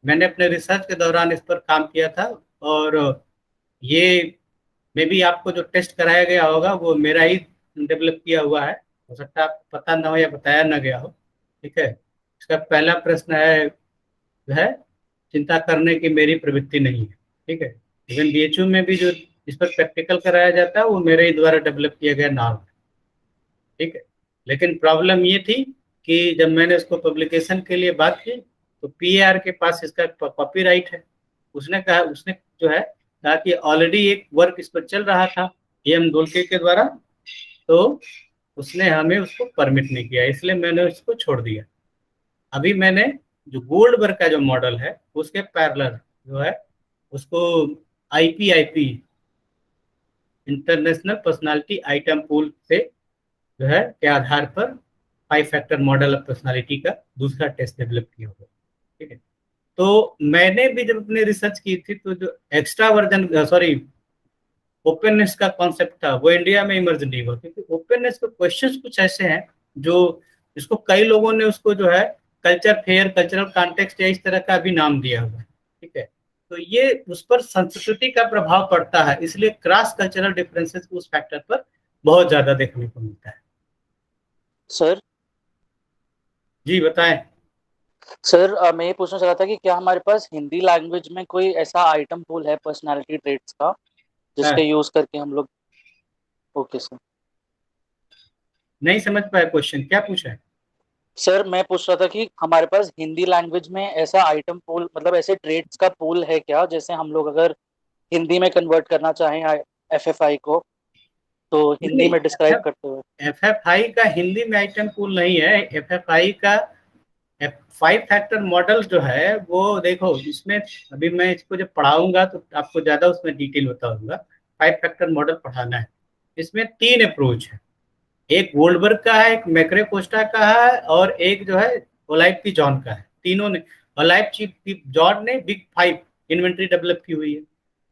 [SPEAKER 1] मैंने अपने रिसर्च के दौरान इस पर काम किया था, और ये मे भी आपको जो टेस्ट कराया गया होगा वो मेरा ही डेवलप किया हुआ है, हो सकता है आपको पता ना हो या बताया ना गया हो। ठीक है, इसका पहला प्रश्न है चिंता करने की मेरी प्रवृत्ति नहीं है। ठीक है, इवन BHU में भी जो इस पर प्रैक्टिकल कराया जाता है वो मेरे ही द्वारा डेवलप किया गया नाम है। ठीक है, लेकिन प्रॉब्लम ये थी कि जब मैंने इसको पब्लिकेशन के लिए बात की तो PAR के पास इसका कॉपीराइट है। उसने जो है कहा कि ऑलरेडी एक वर्क इस पर चल रहा था AM डोल्के के द्वारा, तो उसने हमें उसको परमिट नहीं किया, इसलिए मैंने उसको छोड़ दिया। अभी मैंने जो गोल्डबर्ग का जो मॉडल है उसके पैरेलल जो है उसको IPIP, international personality item pool से जो है के आधार पर 5 फैक्टर मॉडल ऑफ पर्सनालिटी का दूसरा टेस्ट डेवलप किया हुआ। ठीक है, तो मैंने भी जब अपनी रिसर्च की थी तो जो एक्स्ट्रा वर्जन ओपननेस का कॉन्सेप्ट था वो इंडिया में इमर्ज नहीं हुआ, क्योंकि ओपननेस के क्वेश्चंस कुछ ऐसे हैं जो इसको कई लोगों ने उसको जो है कल्चर फेयर, कल्चरल कॉन्टेक्स्ट या इस तरह का भी नाम दिया हुआ है। ठीक है, तो ये उस पर संस्कृति का प्रभाव पड़ता है, इसलिए क्रॉस कल्चरल डिफरेंसेस उस फैक्टर पर बहुत ज्यादा देखने को मिलता है।
[SPEAKER 2] सर
[SPEAKER 1] जी बताएं।
[SPEAKER 2] सर मैं ये पूछना चाह रहा था कि क्या हमारे पास हिंदी लैंग्वेज में कोई ऐसा आइटम पूल है पर्सनालिटी ट्रेट्स का जिसके
[SPEAKER 1] हाँ,
[SPEAKER 2] यूज करके हम लोग। Okay sir.
[SPEAKER 1] नहीं समझ पाया क्वेश्चन, क्या पूछा है?
[SPEAKER 2] सर मैं पूछ रहा था कि हमारे पास हिंदी लैंग्वेज में ऐसा आइटम पूल मतलब ऐसे ट्रेड्स का पूल है क्या, जैसे हम लोग अगर हिंदी में कन्वर्ट करना चाहें FFI को तो हिंदी
[SPEAKER 1] नहीं,
[SPEAKER 2] में डिस्क्राइब करते हुए।
[SPEAKER 1] FFI का हिंदी में आइटम पूल नहीं है। FFI का 5 फैक्टर मॉडल जो है वो देखो इसमें, अभी मैं इसको जब पढ़ाऊंगा तो आपको ज्यादा उसमें डिटेल बताऊंगा। 5 फैक्टर मॉडल पढ़ाना है, इसमें 3 अप्रोच है। एक गोल्डबर्ग का है, एक मैक्रे कोस्टा का है, और एक जो है ओलाइफ पी जॉन का है। तीनों ने, ओलाइफ पी जॉन ने बिग 5 इन्वेंट्री डेवलप की हुई है,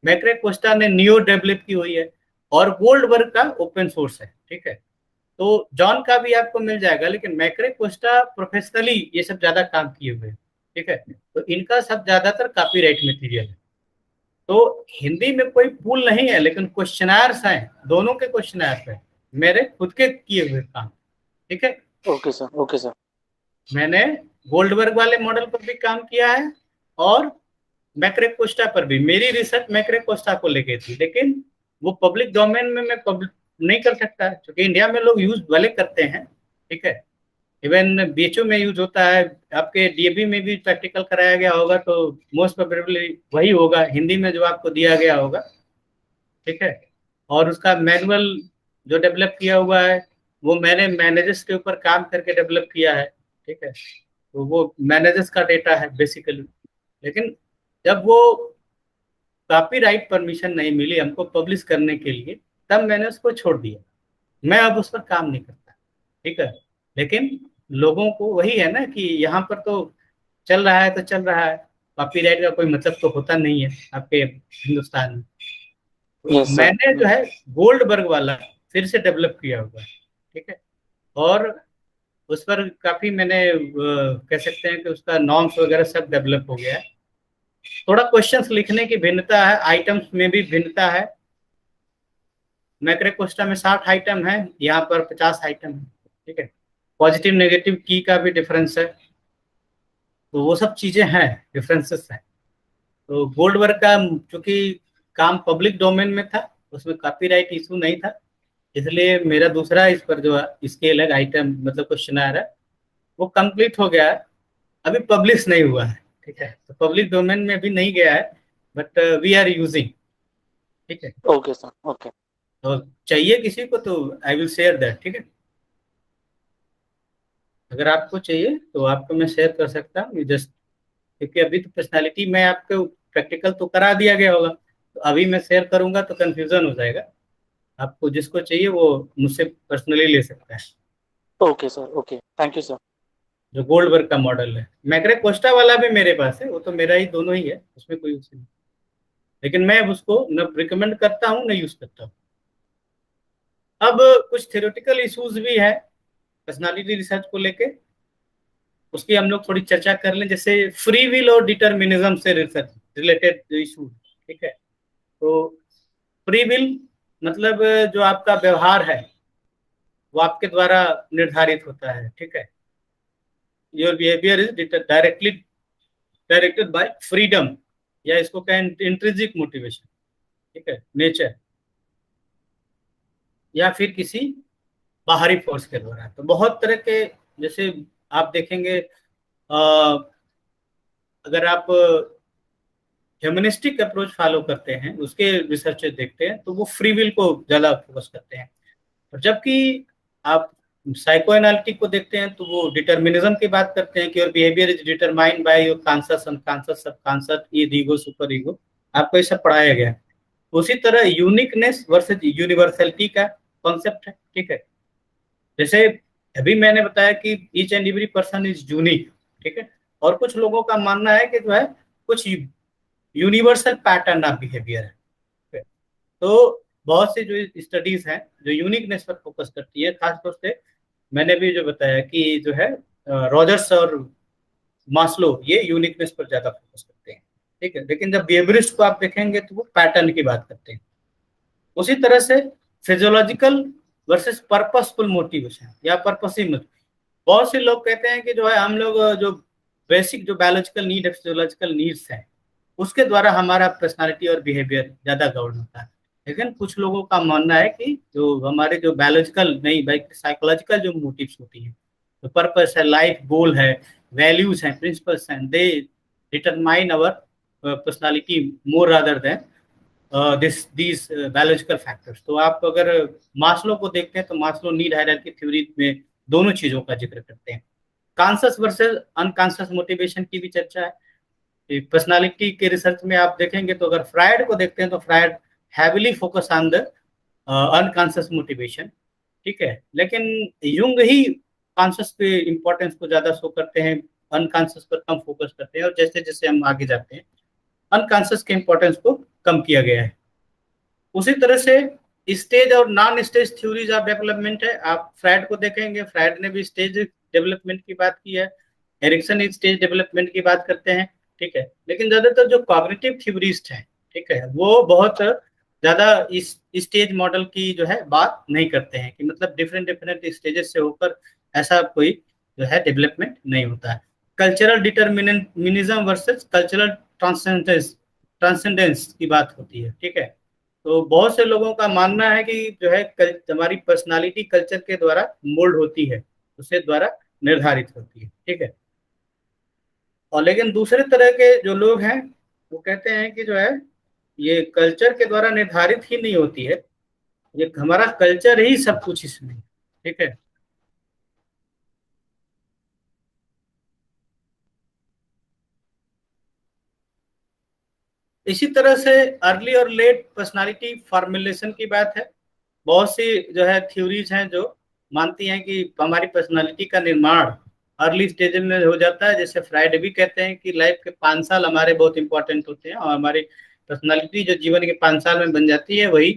[SPEAKER 1] मैक्रे कोस्टा ने नियो डेवलप की हुई है, और गोल्डबर्ग का ओपन सोर्स है। ठीक है, तो जॉन का भी आपको मिल जाएगा, लेकिन मैक्रे कोस्टा प्रोफेशनली ये सब ज्यादा काम किए हुए हैं। ठीक है, तो इनका सब ज्यादातर कॉपीराइट मटेरियल है। तो हिंदी में कोई पूल नहीं है, लेकिन क्वेश्चनर्स हैं, दोनों के क्वेश्चनर्स हैं, मेरे खुद के किए हुए काम। ठीक है,
[SPEAKER 2] ओके सर, ओके सर।
[SPEAKER 1] मैंने गोल्डबर्ग वाले मॉडल पर भी काम किया है, और मैक्रे कोस्टा पर भी। मेरी रिसर्च मैक्रे कोस्टा को लेके थी, लेकिन वो पब्लिक डोमेन में मैं पब्लिक नहीं कर सकता, क्योंकि इंडिया में लोग यूज भले करते हैं। ठीक है, इवन BHU में यूज होता है, आपके DAB में भी प्रैक्टिकल कराया गया होगा, तो मोस्ट प्रोबेबली वही होगा हिंदी में जो आपको दिया गया होगा। ठीक है, और उसका मैनुअल जो डेवलप किया हुआ है वो मैंने मैनेजर्स के ऊपर काम करके डेवलप किया है। ठीक है, तो वो मैनेजर्स का डेटा है बेसिकली, लेकिन जब वो कॉपीराइट परमिशन नहीं मिली हमको पब्लिश करने के लिए, तब मैंने उसको छोड़ दिया। मैं अब उस पर काम नहीं करता। ठीक है, लेकिन लोगों को वही है ना कि यहाँ पर तो चल रहा है तो चल रहा है, कॉपीराइट का कोई मतलब तो होता नहीं है आपके हिंदुस्तान में। तो
[SPEAKER 2] यस सर।
[SPEAKER 1] मैंने जो है गोल्डबर्ग वाला फिर से डेवलप किया हुआ है। ठीक है, और उस पर काफी मैंने कह सकते हैं कि उसका नॉर्म्स वगैरह सब डेवलप हो गया है। थोड़ा क्वेश्चंस लिखने की भिन्नता है, आइटम्स में भी भिन्नता है। मैक्रे कोस्टा में 60 आइटम है, यहाँ पर 50 आइटम है। ठीक है, पॉजिटिव नेगेटिव की का भी डिफरेंस है, तो वो सब चीजें हैं, डिफरेंसेस हैं। तो गोल्डबर्ग का चूंकि काम पब्लिक डोमेन में था, उसमें कॉपीराइट इशू नहीं था, इसलिए मेरा दूसरा इस पर जो स्केल है आइटम मतलब क्वेश्चन आ रहा है वो कंप्लीट हो गया है, अभी पब्लिश नहीं हुआ है। ठीक है, तो पब्लिक डोमेन में भी नहीं गया है, बट वी आर यूजिंग। ठीक है,
[SPEAKER 2] ओके सर, ओके।
[SPEAKER 1] तो चाहिए किसी को तो आई विल शेयर दैट। ठीक है, अगर आपको चाहिए तो आपको मैं शेयर कर सकता हूँ जस्ट, क्योंकि अभी तो पर्सनालिटी में आपको प्रैक्टिकल तो करा दिया गया होगा, तो अभी मैं शेयर करूंगा तो कंफ्यूजन हो जाएगा। आपको जिसको चाहिए वो मुझसे पर्सनली ले सकता है।
[SPEAKER 2] Okay sir, okay, thank you sir.
[SPEAKER 1] जो गोल्डबर्ग का मॉडल है, मैग्रे कोस्टा वाला भी मेरे पास है, वो तो मेरा ही दोनों ही है, उसमें कोई उसे नहीं, लेकिन मैं उसको न रिकमेंड करता हूँ न यूज करता हूँ। अब कुछ थ्योरेटिकल इश्यूज भी है पर्सनालिटी रिसर्च को लेके, उसकी हम लोग थोड़ी चर्चा कर लें, जैसे फ्री विल और डिटर्मिनिज्म से रिसर्च रिलेटेड इशू। ठीक है, तो फ्री विल मतलब जो आपका व्यवहार है वो आपके द्वारा निर्धारित होता है। ठीक है, your behaviour is directly directed by freedom, या इसको कहें इंट्रिंसिक मोटिवेशन। ठीक है, नेचर, या फिर किसी बाहरी फोर्स के द्वारा। तो बहुत तरह के, जैसे आप देखेंगे अगर आप ह्यूमनिस्टिक अप्रोच फॉलो करते हैं, उसके रिसर्च देखते हैं, तो वो फ्री विल को ज्यादा फोकस करते हैं। और जबकि आप साइको एनालिटिक को देखते हैं तो वो डिटर्मिनिज्म की बात करते हैं कि your behaviour is determined by your conscious, unconscious, subconscious, ego, super ego. आपको ये सब पढ़ाया गया है। उसी तरह यूनिकनेस वर्सेस यूनिवर्सलिटी का कॉन्सेप्ट है। ठीक है, जैसे अभी मैंने बताया कि each and every person is unique. ठीक है, और कुछ लोगों का मानना है कि जो है कुछ यूनिवर्सल पैटर्न ऑफ बिहेवियर है। तो बहुत सी जो स्टडीज हैं जो यूनिकनेस पर फोकस करती है, खासतौर से मैंने भी जो बताया कि जो है रॉजर्स और मास्लो ये यूनिकनेस पर ज्यादा फोकस करते हैं। ठीक है, लेकिन जब बिहेवियरिस्ट को आप देखेंगे तो वो पैटर्न की बात करते हैं। उसी तरह से फिजियोलॉजिकल वर्सेस पर्पसफुल मोटिवेशन या पर्पसिव मोटिव, बहुत से लोग कहते हैं कि जो है हम लोग जो बेसिक जो बायोलॉजिकल नीड है, फिजियोलॉजिकल नीड्स है, उसके द्वारा हमारा पर्सनालिटी और बिहेवियर ज्यादा गवर्न होता है। लेकिन कुछ लोगों का मानना है कि जो हमारे जो बायोलॉजिकल नहीं बल्कि साइकोलॉजिकल जो मोटिव्स होती है, तो पर्पस है, लाइफ गोल है, वैल्यूज हैं, प्रिंसिपल्स हैं, they determine our personality more rather than this biological factors. तो आप अगर मास्लो को देखते हैं तो मास्लो नीड हायरार्की थ्योरी में दोनों चीजों का जिक्र करते हैं। कॉन्शियस वर्सेस अनकॉन्शियस मोटिवेशन की भी चर्चा है पर्सनालिटी के रिसर्च में। आप देखेंगे तो अगर फ्रायड को देखते हैं तो Freud heavily focus on the unconscious motivation. ठीक है, लेकिन युंग ही कॉन्शियस पे इंपॉर्टेंस को ज्यादा शो करते हैं, अनकॉन्शियस पर कम फोकस करते हैं, और जैसे जैसे हम आगे जाते हैं अनकॉन्शियस के इंपॉर्टेंस को कम किया गया है। उसी तरह से स्टेज और non stage theories of development है। आप फ्रायड को देखेंगे, फ्रायड ने भी स्टेज डेवलपमेंट की बात की है, एरिक्सन स्टेज डेवलपमेंट की बात करते हैं। ठीक है, लेकिन ज्यादातर जो कॉग्निटिव थ्योरिस्ट हैं, ठीक है, वो बहुत ज्यादा इस स्टेज मॉडल की जो है बात नहीं करते हैं कि मतलब डिफरेंट डिफरेंट स्टेजेस से होकर ऐसा कोई जो है डेवलपमेंट नहीं होता है। Cultural determinism versus cultural transcendence की बात होती है। ठीक है, तो बहुत से लोगों का मानना है कि जो है हमारी पर्सनालिटी कल्चर के द्वारा मोल्ड होती है, उसके द्वारा निर्धारित होती है। ठीक है, और लेकिन दूसरे तरह के जो लोग हैं वो कहते हैं कि जो है ये कल्चर के द्वारा निर्धारित ही नहीं होती है, ये हमारा कल्चर ही सब कुछ इसमें। ठीक है, इसी तरह से अर्ली और लेट पर्सनालिटी फॉर्मुलेशन की बात है। बहुत सी जो है थ्योरीज हैं जो मानती हैं कि हमारी पर्सनालिटी का निर्माण अर्ली स्टेज में हो जाता है। जैसे फ्राइड भी कहते हैं कि लाइफ के 5 साल हमारे बहुत इंपॉर्टेंट होते हैं, और हमारी पर्सनालिटी जो जीवन के 5 साल में बन जाती है वही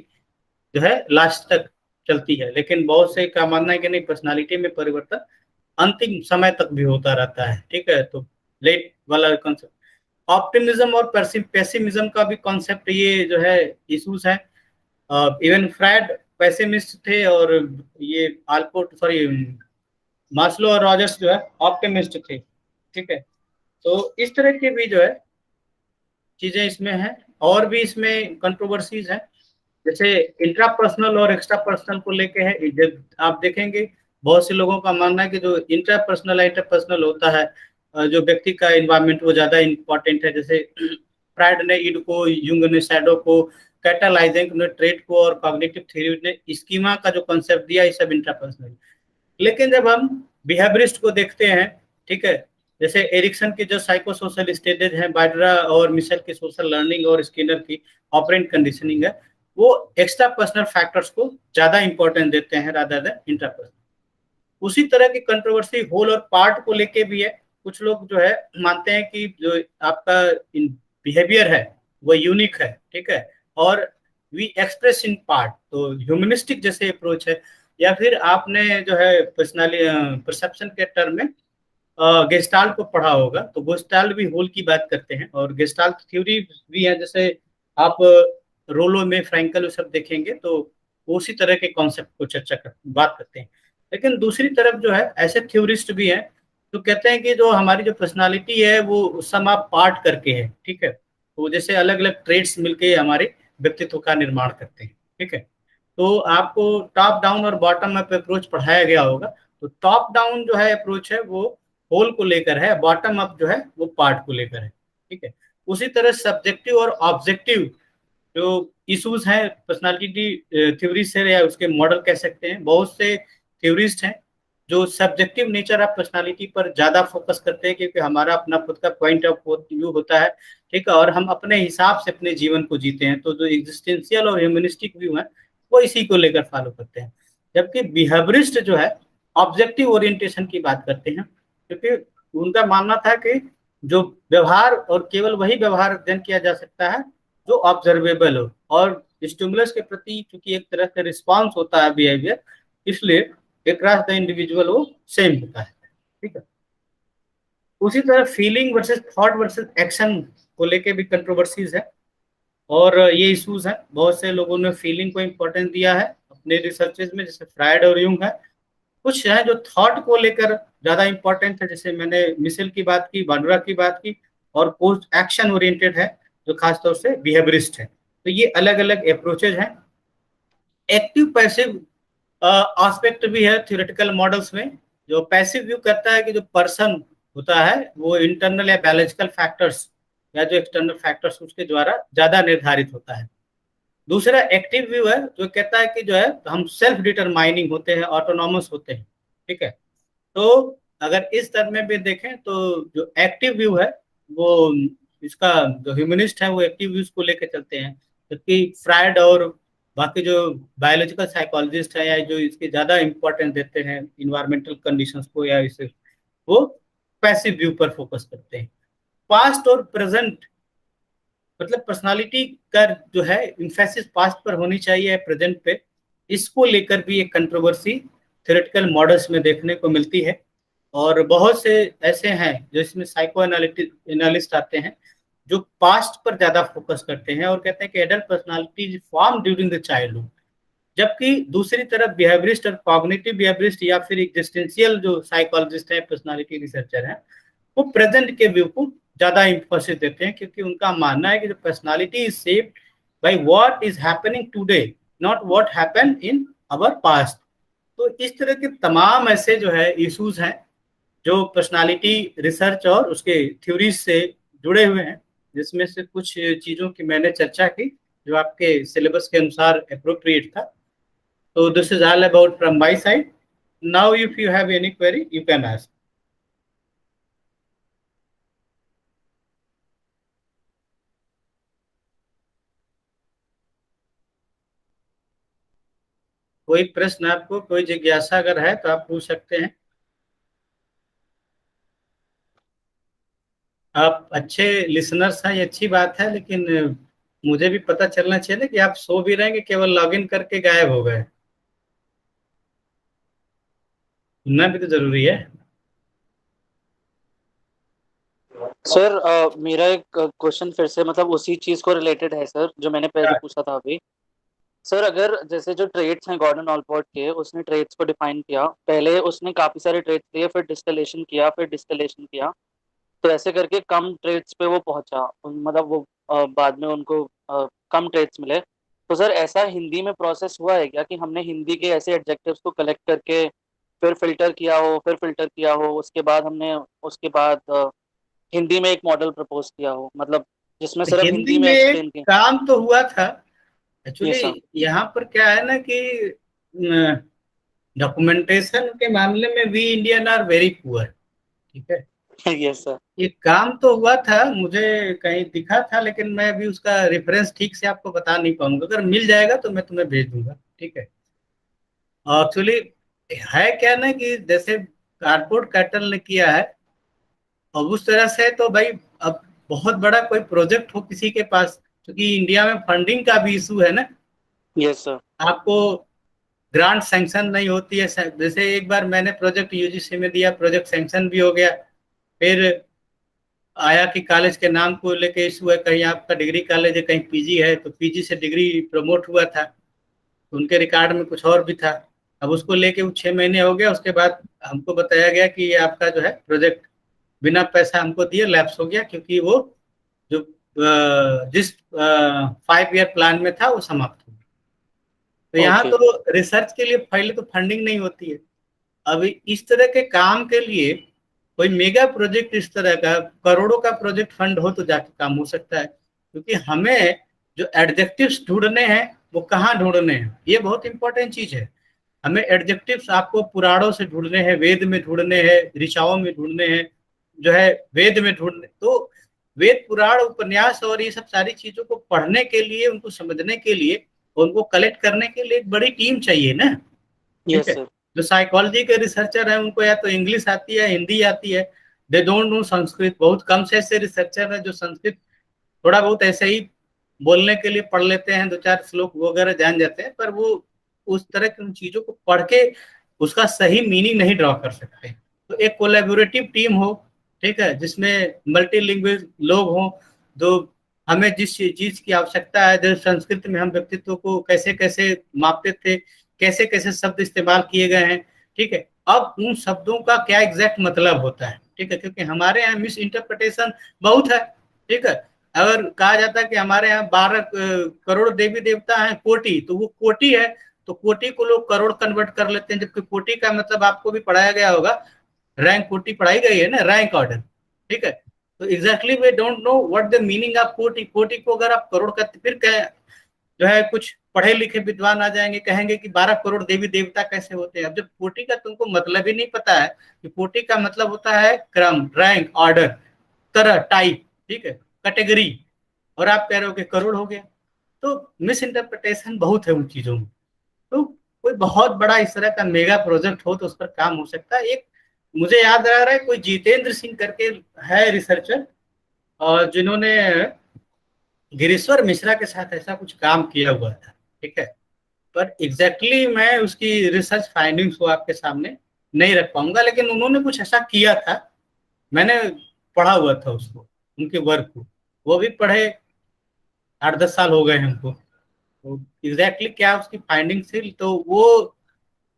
[SPEAKER 1] जो है लास्ट तक चलती है। लेकिन बहुत से का मानना है कि नहीं, पर्सनालिटी में परिवर्तन अंतिम समय तक भी होता रहता है। ठीक है, तो लेट वाला कॉन्सेप्ट, ऑप्टिमिज्म और पेसिमिज्म का भी कॉन्सेप्ट ये जो है इशूज है। इवन फ्रायड पेसिमिस्ट थे, और ये आल्पोर्ट सॉरी मास्लो और रॉजर्स जो है ऑप्टिमिस्ट थे। ठीक है, तो इस तरह की भी जो है चीजें इसमें हैं। और भी इसमें कंट्रोवर्सीज हैं, जैसे इंट्रापर्सनल और एक्स्ट्रा पर्सनल को लेके है। जब आप देखेंगे बहुत से लोगों का मानना है कि जो इंटरपर्सनल होता है, जो व्यक्ति का इन्वायरमेंट वो ज्यादा इंपॉर्टेंट है। जैसे फ्रायड ने ईड को, युंग ने शैडो को, कैटालाइजिंग ने ट्रेड को, और कॉग्निटिव थ्योरी ने स्कीमा का जो कॉन्सेप्ट दिया, ये सब इंट्रापर्सनल। लेकिन जब हम बिहेवियरिस्ट को देखते हैं, ठीक है, जैसे एरिक्सन की जो साइको सोशल स्टेजेज है, बाइड्रा और मिशेल की सोशल लर्निंग और स्किनर की ऑपरेंट कंडीशनिंग है, वो एक्स्ट्रा पर्सनल फैक्टर्स को ज्यादा इंपॉर्टेंस देते हैं रादर देन इंट्रापर्सनल। उसी तरह की कंट्रोवर्सी होल और पार्ट को लेके भी है। कुछ लोग जो है मानते हैं कि जो आपका बिहेवियर है वो यूनिक है, ठीक है, और वी एक्सप्रेस इन पार्ट, तो ह्यूमनिस्टिक जैसे अप्रोच है। या फिर आपने जो है पर्सनली परसेप्शन के टर्म में गेस्टाल्ट को पढ़ा होगा, तो गेस्टाल्ट भी होल की बात करते हैं, और गेस्टाल्ट थ्योरी भी है। जैसे आप रोलो में फ्रैंकल सब देखेंगे तो उसी तरह के कॉन्सेप्ट को बात करते हैं। लेकिन दूसरी तरफ जो है ऐसे थ्योरिस्ट भी हैं तो कहते हैं कि जो हमारी जो पर्सनालिटी है वो सम ऑफ पार्ट करके है, ठीक है, तो जैसे अलग अलग ट्रेड्स मिलके हमारे व्यक्तित्व का निर्माण करते हैं, ठीक है। तो आपको टॉप डाउन और बॉटम अप अप्रोच पढ़ाया गया होगा। तो टॉप डाउन जो है अप्रोच है वो होल को लेकर है, बॉटम अप जो है वो पार्ट को लेकर है, ठीक है। उसी तरह सब्जेक्टिव और ऑब्जेक्टिव जो इश्यूज हैं पर्सनालिटी थ्योरी से, या उसके मॉडल कह सकते हैं, बहुत से थ्योरिस्ट हैं जो सब्जेक्टिव नेचर ऑफ पर्सनालिटी पर ज्यादा फोकस करते हैं, क्योंकि हमारा अपना खुद का पॉइंट ऑफ व्यू होता है, ठीक है, और हम अपने हिसाब से अपने जीवन को जीते हैं। तो जो एग्जिस्टेंशियल और ह्यूमनिस्टिक व्यू है वो इसी को लेकर फॉलो करते हैं। जबकि बिहेवियरिस्ट जो है ऑब्जेक्टिव ओरिएंटेशन की बात करते हैं, क्योंकि उनका मानना था कि जो व्यवहार, और केवल वही व्यवहार अध्ययन किया जा सकता है जो ऑब्जर्वेबल हो, और स्टिमुलस के प्रति क्योंकि एक तरह से रिस्पॉन्स होता है बिहेवियर, इसलिए अक्रॉस द इंडिविजुअल वो सेम होता है, ठीक है। उसी तरह feeling versus thought versus action को लेके भी कंट्रोवर्सीज है, और ये इश्यूज हैं। बहुत से लोगों ने फीलिंग को इम्पोर्टेंस दिया है अपने रिसर्चेज में, जैसे फ्रायड और यूंग है। कुछ है जो थॉट को लेकर ज्यादा इंपॉर्टेंट है, जैसे मैंने मिशेल की बात की, बांड्रा की बात की, और पोस्ट एक्शन ओरिएंटेड है जो खासतौर से बिहेवियरिस्ट है। तो ये अलग अलग अप्रोचेज हैं। एक्टिव पैसिव एस्पेक्ट भी है थ्योरेटिकल मॉडल्स में। जो पैसिव व्यू करता है कि जो पर्सन होता है वो इंटरनल या बायोलॉजिकल फैक्टर्स या जो एक्सटर्नल फैक्टर्स उसके द्वारा ज्यादा निर्धारित होता है। दूसरा एक्टिव व्यू है जो कहता है कि जो है हम सेल्फ डिटरमाइनिंग होते हैं, ऑटोनॉमस होते हैं, ठीक है। तो अगर इस तरह में भी देखें तो जो एक्टिव व्यू है वो, इसका जो ह्यूमनिस्ट है वो एक्टिव व्यूज को लेकर चलते हैं, जबकि फ्रायड और बाकी जो बायोलॉजिकल साइकोलॉजिस्ट है या जो इसके ज्यादा इंपॉर्टेंस देते हैं इन्वायरमेंटल कंडीशंस को, या इसे वो पैसिव व्यू पर फोकस करते हैं। पास्ट और प्रेजेंट, मतलब पर्सनालिटी का जो है इम्फेसिस पास्ट पर होनी चाहिए प्रेजेंट पे, इसको लेकर भी एक कंट्रोवर्सी थ्योरेटिकल मॉडल्स में देखने को मिलती है। और बहुत से ऐसे हैं जो इसमें साइको एनालिस्ट आते हैं जो पास्ट पर ज्यादा फोकस करते हैं और कहते हैं कि adult personality is form during the childhood, जबकि दूसरी तरफ बिहेवियरिस्ट और कॉग्निटिव बिहेवियरिस्ट या फिर एग्जिस्टेंशियल जो साइकोलॉजिस्ट है, पर्सनालिटी रिसर्चर है, वो प्रेजेंट के व्यू को ज्यादा इंफोसिस देते हैं, क्योंकि उनका मानना है कि जो personality is shaped by what is happening today, not what happened in our past. तो इस तरह के तमाम ऐसे जो है इश्यूज हैं जो पर्सनालिटी रिसर्च और उसके थ्योरीज से जुड़े हुए हैं, जिसमें से कुछ चीजों की मैंने चर्चा की जो आपके सिलेबस के अनुसार अप्रोप्रिएट था। तो this is all about from my side. Now if you have any query you can ask. कोई प्रश्न आपको, कोई जिज्ञासा अगर है तो आप पूछ सकते हैं। आप अच्छे लिसनर्स हैं, ये अच्छी बात है, लेकिन मुझे भी पता चलना चाहिए ना कि आप सो भी रहेंगे, केवल लॉगिन करके गायब हो गए। सुनना भी तो जरूरी है।
[SPEAKER 2] सर मेरा एक क्वेश्चन फिर से मतलब उसी चीज को रिलेटेड है सर, जो मैंने पहले पूछा था अभी। सर अगर जैसे जो ट्रेड्स हैं गॉर्डन ऑलपोर्ट के, उसने ट्रेड्स को डिफाइन किया, पहले उसने काफी सारे ट्रेड्स लिए, फिर डिस्टिलेशन किया, फिर डिस्टिलेशन किया, तो ऐसे करके कम ट्रेड्स पे वो पहुंचा, मतलब वो बाद में उनको कम ट्रेड्स मिले। तो सर ऐसा हिंदी में प्रोसेस हुआ है क्या कि हमने हिंदी के ऐसे एडजेक्टिव्स को कलेक्ट करके फिर फिल्टर किया हो, उसके बाद हमने उसके बाद हिंदी में एक मॉडल प्रपोज किया हो, मतलब जिसमें सिर्फ
[SPEAKER 1] हिंदी
[SPEAKER 2] हिंदी में
[SPEAKER 1] में एक
[SPEAKER 2] एक्सप्लेन किया।
[SPEAKER 1] काम तो हुआ था
[SPEAKER 2] ये
[SPEAKER 1] एक्चुअली।
[SPEAKER 2] सर।
[SPEAKER 1] यहाँ पर क्या है ना कि डॉक्यूमेंटेशन के मामले में we Indian are very poor. ठीक है।
[SPEAKER 2] ये सर।
[SPEAKER 1] ये काम तो हुआ था, मुझे कहीं दिखा था, लेकिन मैं अभी उसका रेफरेंस ठीक से आपको बता नहीं पाऊंगा। अगर मिल जाएगा तो मैं तुम्हें भेज दूंगा। ठीक है। एक्चुअली है क्या ना कि जैसे कारपोर्ट कैटल ने किया है, अब उस तरह से तो भाई अब बहुत बड़ा कोई प्रोजेक्ट हो किसी के पास, क्योंकि इंडिया में फंडिंग का भी इशू है ना।
[SPEAKER 2] ये सर।
[SPEAKER 1] आपको ग्रांट सैंक्शन नहीं होती है। जैसे एक बार मैंने प्रोजेक्ट यूजीसी में दिया, प्रोजेक्ट सैंक्शन भी हो गया, फिर आया कि कॉलेज के नाम को लेके इशू है, कहीं आपका डिग्री कॉलेज है कहीं पीजी है, तो पीजी से डिग्री प्रमोट हुआ था, तो उनके रिकॉर्ड में कुछ और भी था। अब उसको लेके वो 6 महीने हो गया, उसके बाद हमको बताया गया कि ये आपका जो है प्रोजेक्ट बिना पैसा हमको दिए लैप्स हो गया, क्योंकि वो जो जिस 5 ईयर प्लान में था वो समाप्त हो गया। तो यहाँ
[SPEAKER 2] ओके।
[SPEAKER 1] तो रिसर्च के लिए पहले तो फंडिंग नहीं होती है। अब इस तरह के काम के लिए कोई मेगा प्रोजेक्ट इस तरह का करोड़ों का प्रोजेक्ट फंड हो तो जाके काम हो सकता है, क्योंकि हमें जो एडजेक्टिव्स ढूंढने हैं वो कहाँ ढूंढने हैं, ये बहुत इंपॉर्टेंट चीज है। हमें एडजेक्टिव्स आपको पुराणों से ढूंढने हैं, वेद में ढूंढने हैं, ऋचाओं में ढूंढने हैं, जो है वेद में ढूंढने। तो वेद पुराण उपन्यास और ये सब सारी चीजों को पढ़ने के लिए, उनको समझने के लिए, उनको कलेक्ट करने के लिए एक बड़ी टीम चाहिए ना। ठीक
[SPEAKER 2] यस
[SPEAKER 1] है।
[SPEAKER 2] सर।
[SPEAKER 1] जो साइकोलॉजी के रिसर्चर है उनको या तो इंग्लिश आती है, हिंदी आती है, दे डोंट नो संस्कृत। बहुत कम से ऐसे रिसर्चर है जो संस्कृत थोड़ा बहुत ऐसे ही बोलने के लिए पढ़ लेते हैं, 2 4 श्लोक वगैरह जान जाते हैं, पर वो उस तरह की उन चीजों को पढ़ के उसका सही मीनिंग नहीं ड्रॉ कर सकते। तो एक कोलैबोरेटिव टीम हो, ठीक है, जिसमें मल्टीलिंग्विल लोग हों, जो हमें जिस चीज की आवश्यकता है, जैसे संस्कृत में हम व्यक्तित्व को कैसे कैसे मापते थे, कैसे कैसे शब्द इस्तेमाल किए गए हैं, ठीक है, अब उन शब्दों का क्या एग्जैक्ट मतलब होता है। ठीक है, क्योंकि हमारे यहाँ मिस इंटरप्रिटेशन बहुत है। ठीक है। अगर कहा जाता है कि हमारे यहाँ 12 करोड़ देवी देवता हैं, कोटि, तो वो कोटि है, तो कोटि को लोग करोड़ कन्वर्ट कर लेते हैं, जबकि कोटि का मतलब आपको भी पढ़ाया गया होगा, रैंक कोटि पढ़ाई गई है ना, रैंक ऑर्डर। ठीक है। तो exactly we don't know what the meaning of कोटि। कोटि को अगर आप करोड़ का, फिर जो है कुछ पढ़े लिखे विद्वान आ जाएंगे, कहेंगे कि 12 करोड़ देवी देवता कैसे होते हैं। अब जब कोटि का तुमको मतलब ही नहीं पता है कि कोटि का मतलब होता है क्रम, रैंक, ऑर्डर, तरह, टाइप, ठीक है, कैटेगरी, और आप कह रहे हो कि करोड़ हो गया, तो मिस इंटरप्रिटेशन बहुत है उन चीजों में। तो कोई बहुत बड़ा इस तरह का मेगा प्रोजेक्ट हो तो उस पर काम हो सकता है। एक मुझे याद आ रहा है, कोई जितेंद्र सिंह करके है रिसर्चर, और जिन्होंने गिरीश्वर मिश्रा के साथ ऐसा कुछ काम किया हुआ था। ठीक है। पर एग्जैक्टली मैं उसकी रिसर्च फाइंडिंग्स को आपके सामने नहीं रख पाऊंगा, लेकिन उन्होंने कुछ ऐसा किया था, मैंने पढ़ा हुआ था उसको, उनके वर्क को। वो भी पढ़े 8 10 साल हो गए हमको। तो एग्जैक्टली क्या उसकी फाइंडिंग्स थी, तो वो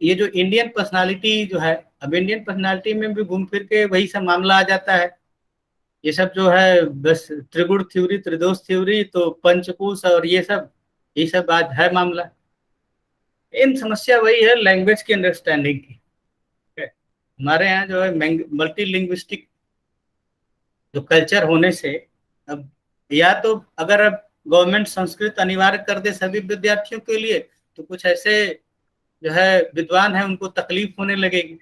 [SPEAKER 1] ये जो इंडियन पर्सनालिटी जो है, अब इंडियन पर्सनालिटी में भी घूम फिर के वही सब मामला आ जाता है। ये सब जो है बस त्रिगुण थ्योरी, त्रिदोष थ्योरी, तो पंचकोश और ये सब आज है मामला। इन समस्या वही है लैंग्वेज की अंडरस्टैंडिंग की। ठीक है? हमारे यहाँ जो है मल्टी लिंग्विस्टिक जो कल्चर होने से, अब या तो अगर अब गवर्नमेंट संस्कृत अनिवार्य कर दे सभी विद्यार्थियों के लिए, तो कुछ ऐसे जो है विद्वान है उनको तकलीफ होने लगेगी।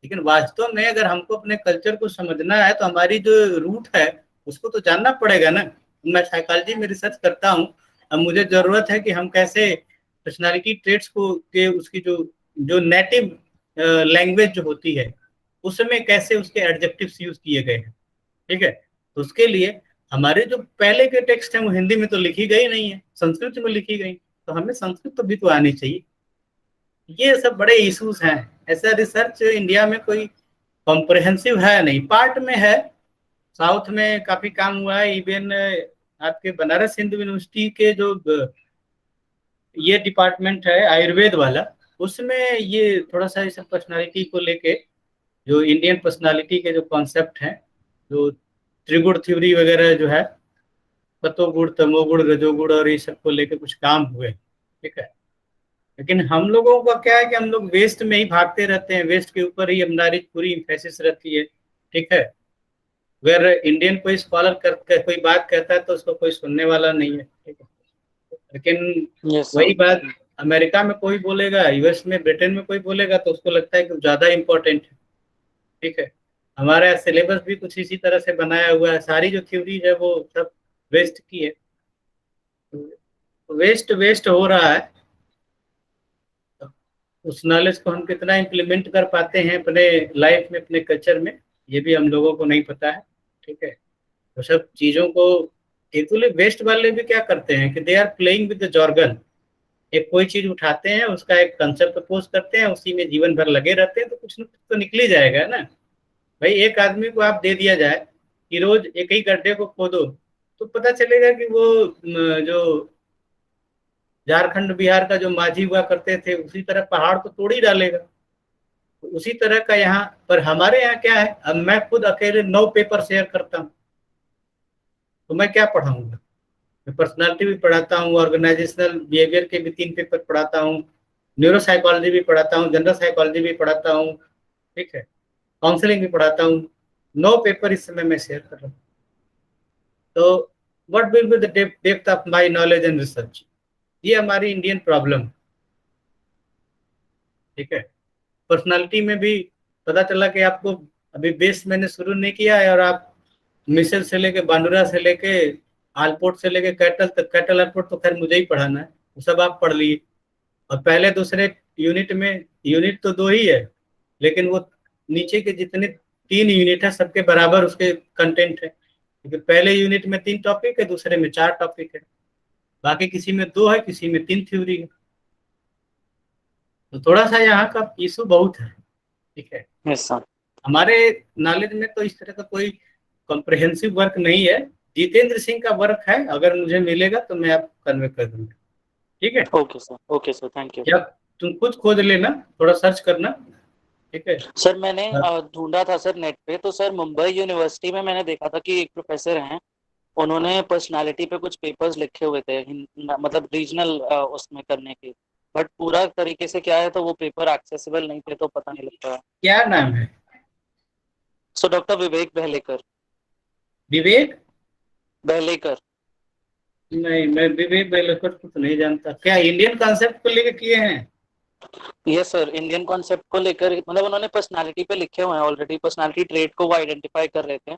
[SPEAKER 1] लेकिन वास्तव में अगर हमको अपने कल्चर को समझना है तो हमारी जो रूट है उसको तो जानना पड़ेगा ना। मैं साइकोलॉजी में रिसर्च करता हूँ, अब मुझे जरूरत है कि हम कैसे पर्सनालिटी ट्रेट्स को के उसकी जो जो नेटिव लैंग्वेज जो होती है उसमें कैसे उसके एडजेक्टिव्स यूज किए गए हैं। ठीक है। तो उसके लिए हमारे जो पहले के टेक्स्ट हैं वो हिंदी में तो लिखी गई नहीं है, संस्कृत में लिखी गई, तो हमें संस्कृत तो भी तो आनी चाहिए। ये सब बड़े इश्यूज हैं। ऐसा रिसर्च इंडिया में कोई कॉम्प्रहेंसिव है नहीं, पार्ट में है। साउथ में काफी काम हुआ है, इवन आपके बनारस हिंदू यूनिवर्सिटी के जो ये डिपार्टमेंट है आयुर्वेद वाला, उसमें ये थोड़ा सा इस पर्सनालिटी को लेके, जो इंडियन पर्सनालिटी के जो कॉन्सेप्ट हैं, जो त्रिगुण थ्योरी वगैरह जो है, सतोगुण तमोगुण रजोगुण और ये सब को लेकर कुछ काम हुए, ठीक है। लेकिन हम लोगों का क्या है कि हम लोग वेस्ट में ही भागते रहते हैं, वेस्ट के ऊपर ही हमारी पूरी इम्फेसिस रहती है, ठीक है। अगर इंडियन कोई स्कॉलर कोई बात कहता है तो उसको कोई सुनने वाला नहीं है, ठीक है। लेकिन
[SPEAKER 2] यस सर।
[SPEAKER 1] वही बात अमेरिका में कोई बोलेगा, यूएस में, ब्रिटेन में कोई बोलेगा तो उसको लगता है कि ज्यादा इम्पोर्टेंट है, ठीक है। हमारा सिलेबस भी कुछ इसी तरह से बनाया हुआ है, सारी जो थ्योरी है वो सब वेस्ट की है, वेस्ट वेस्ट हो रहा है। उस नॉलेज को हम कितना इम्प्लीमेंट कर पाते हैं अपने लाइफ में, अपने कल्चर में, ये भी हम लोगों को नहीं पता है, ठीक है। तो सब चीजों को एक्चुअली वेस्ट वाले भी क्या करते हैं कि they are playing with the jargon. एक कोई चीज उठाते हैं, उसका एक कंसेप्ट प्रपोज करते हैं, उसी में जीवन भर लगे रहते हैं, तो कुछ न कुछ तो निकल ही जाएगा ना। भाई एक आदमी को आप दे दिया जाए कि रोज एक ही गड्ढे को खोदो, तो पता चलेगा कि वो जो झारखंड बिहार का जो माझी हुआ करते थे उसी तरह पहाड़ को तोड़ ही डालेगा। तो उसी तरह का यहाँ पर हमारे यहाँ क्या है, अब मैं खुद अकेले 9 पेपर शेयर करता हूँ, तो मैं क्या पढ़ाऊंगा। मैं पर्सनालिटी भी पढ़ाता हूँ, ऑर्गेनाइजेशनल बिहेवियर के भी 3 पेपर पढ़ाता हूँ, न्यूरो साइकोलॉजी भी पढ़ाता हूँ, जनरल साइकोलॉजी भी पढ़ाता हूँ, ठीक है, काउंसलिंग भी पढ़ाता हूँ। 9 पेपर इस समय मैं शेयर कर रहा हूँ। तो what will be the depth of my knowledge and research, ये हमारी इंडियन प्रॉब्लम, ठीक है। पर्सनालिटी में भी पता चला कि आपको अभी बेस मैंने शुरू नहीं किया है, और आप मिसल से लेके बांडुरा से लेके आलपोर्ट से लेके कैटल तक, कैटल आलपोर्ट तो खैर मुझे ही पढ़ाना है, वो सब आप पढ़ लिए। और पहले दूसरे यूनिट में, यूनिट तो 2 ही है, लेकिन वो नीचे के जितने 3 यूनिट है सबके बराबर उसके कंटेंट है, क्योंकि पहले यूनिट में 3 टॉपिक है, दूसरे में 4 टॉपिक है, बाकी किसी में 2 है, किसी में 3 थ्योरी है। तो थोड़ा सा यहाँ का इशू बहुत है, ठीक है।
[SPEAKER 2] Yes sir.
[SPEAKER 1] हमारे नॉलेज में तो इस तरह का कोई कॉम्प्रिहेंसिव वर्क नहीं है। जितेंद्र सिंह का वर्क है, अगर मुझे मिलेगा तो मैं आपको कन्वे कर दूंगा, ठीक है।
[SPEAKER 2] Okay sir, thank you.
[SPEAKER 1] या तुम खुद खोज लेना, थोड़ा सर्च करना, ठीक है।
[SPEAKER 2] सर मैंने
[SPEAKER 1] हाँ,
[SPEAKER 2] ढूंढा था सर नेट पे, तो सर मुंबई यूनिवर्सिटी में मैंने देखा था कि एक प्रोफेसर हैं, उन्होंने पर्सनालिटी पे कुछ पेपर्स लिखे हुए थे मतलब रीजनल उसमें करने के, बट पूरा तरीके से क्या है तो वो पेपर एक्सेसिबल नहीं थे, तो पता नहीं लग पाया।
[SPEAKER 1] क्या नाम है?
[SPEAKER 2] सो डॉक्टर विवेक बहलेकर।
[SPEAKER 1] विवेक?
[SPEAKER 2] बहलेकर।
[SPEAKER 1] नहीं, मैं विवेक बेलकर को तो नहीं जानता। क्या इंडियन कॉन्सेप्ट को लेकर किए हैं?
[SPEAKER 2] यस सर, इंडियन कॉन्सेप्ट को लेकर मतलब उन्होंने पर्सनालिटी पे लिखे हुए हैं ऑलरेडी, पर्सनालिटी ट्रेट को वो आइडेंटिफाई कर रहे थे।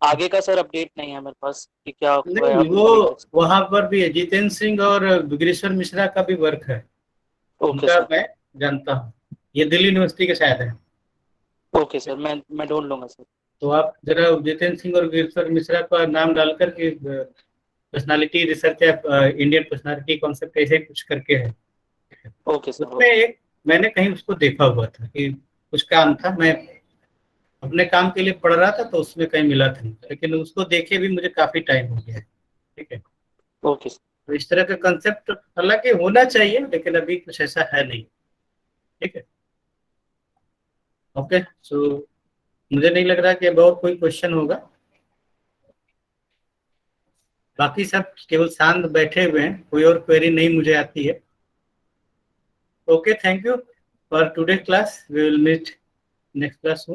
[SPEAKER 2] आगे का सर अपडेट नहीं है मेरे पास कि क्या हुआ है
[SPEAKER 1] नहीं,
[SPEAKER 2] अभी
[SPEAKER 1] वो
[SPEAKER 2] तरीके से।
[SPEAKER 1] वहां पर भी है, जितेंद्र सिंह और विग्रेश्वर मिश्रा का भी वर्क है,
[SPEAKER 2] ओके
[SPEAKER 1] उनका
[SPEAKER 2] सर।
[SPEAKER 1] मैं जानता हूँ। ये दिल्ली यूनिवर्सिटी के शायद है।
[SPEAKER 2] ओके सर, मैं ढूंढ लूंगा सर।
[SPEAKER 1] तो आप जरा जितेंद्र सिंह और विग्रेश्वर मिश्रा का नाम डालकर के पर्सनालिटी रिसर्च या इंडियन पर्सनालिटी कॉन्सेप्ट ऐसे कुछ करके है,
[SPEAKER 2] ओके सर।
[SPEAKER 1] उसमें एक मैंने कहीं उसको देखा हुआ था कि कुछ काम था, मैं अपने काम के लिए पढ़ रहा था तो उसमें कहीं मिला था, लेकिन उसको देखे भी मुझे काफी टाइम हो गया है, ठीक है।
[SPEAKER 2] Okay sir.
[SPEAKER 1] तो इस तरह का कंसेप्ट हालांकि होना चाहिए, लेकिन अभी कुछ ऐसा है नहीं, ठीक है। ओके, सो मुझे नहीं लग रहा कि अब और कोई क्वेश्चन होगा। बाकी सब केवल शांत बैठे हुए हैं, कोई और क्वेरी नहीं मुझे आती है। Okay, thank you for today class, we will meet next class.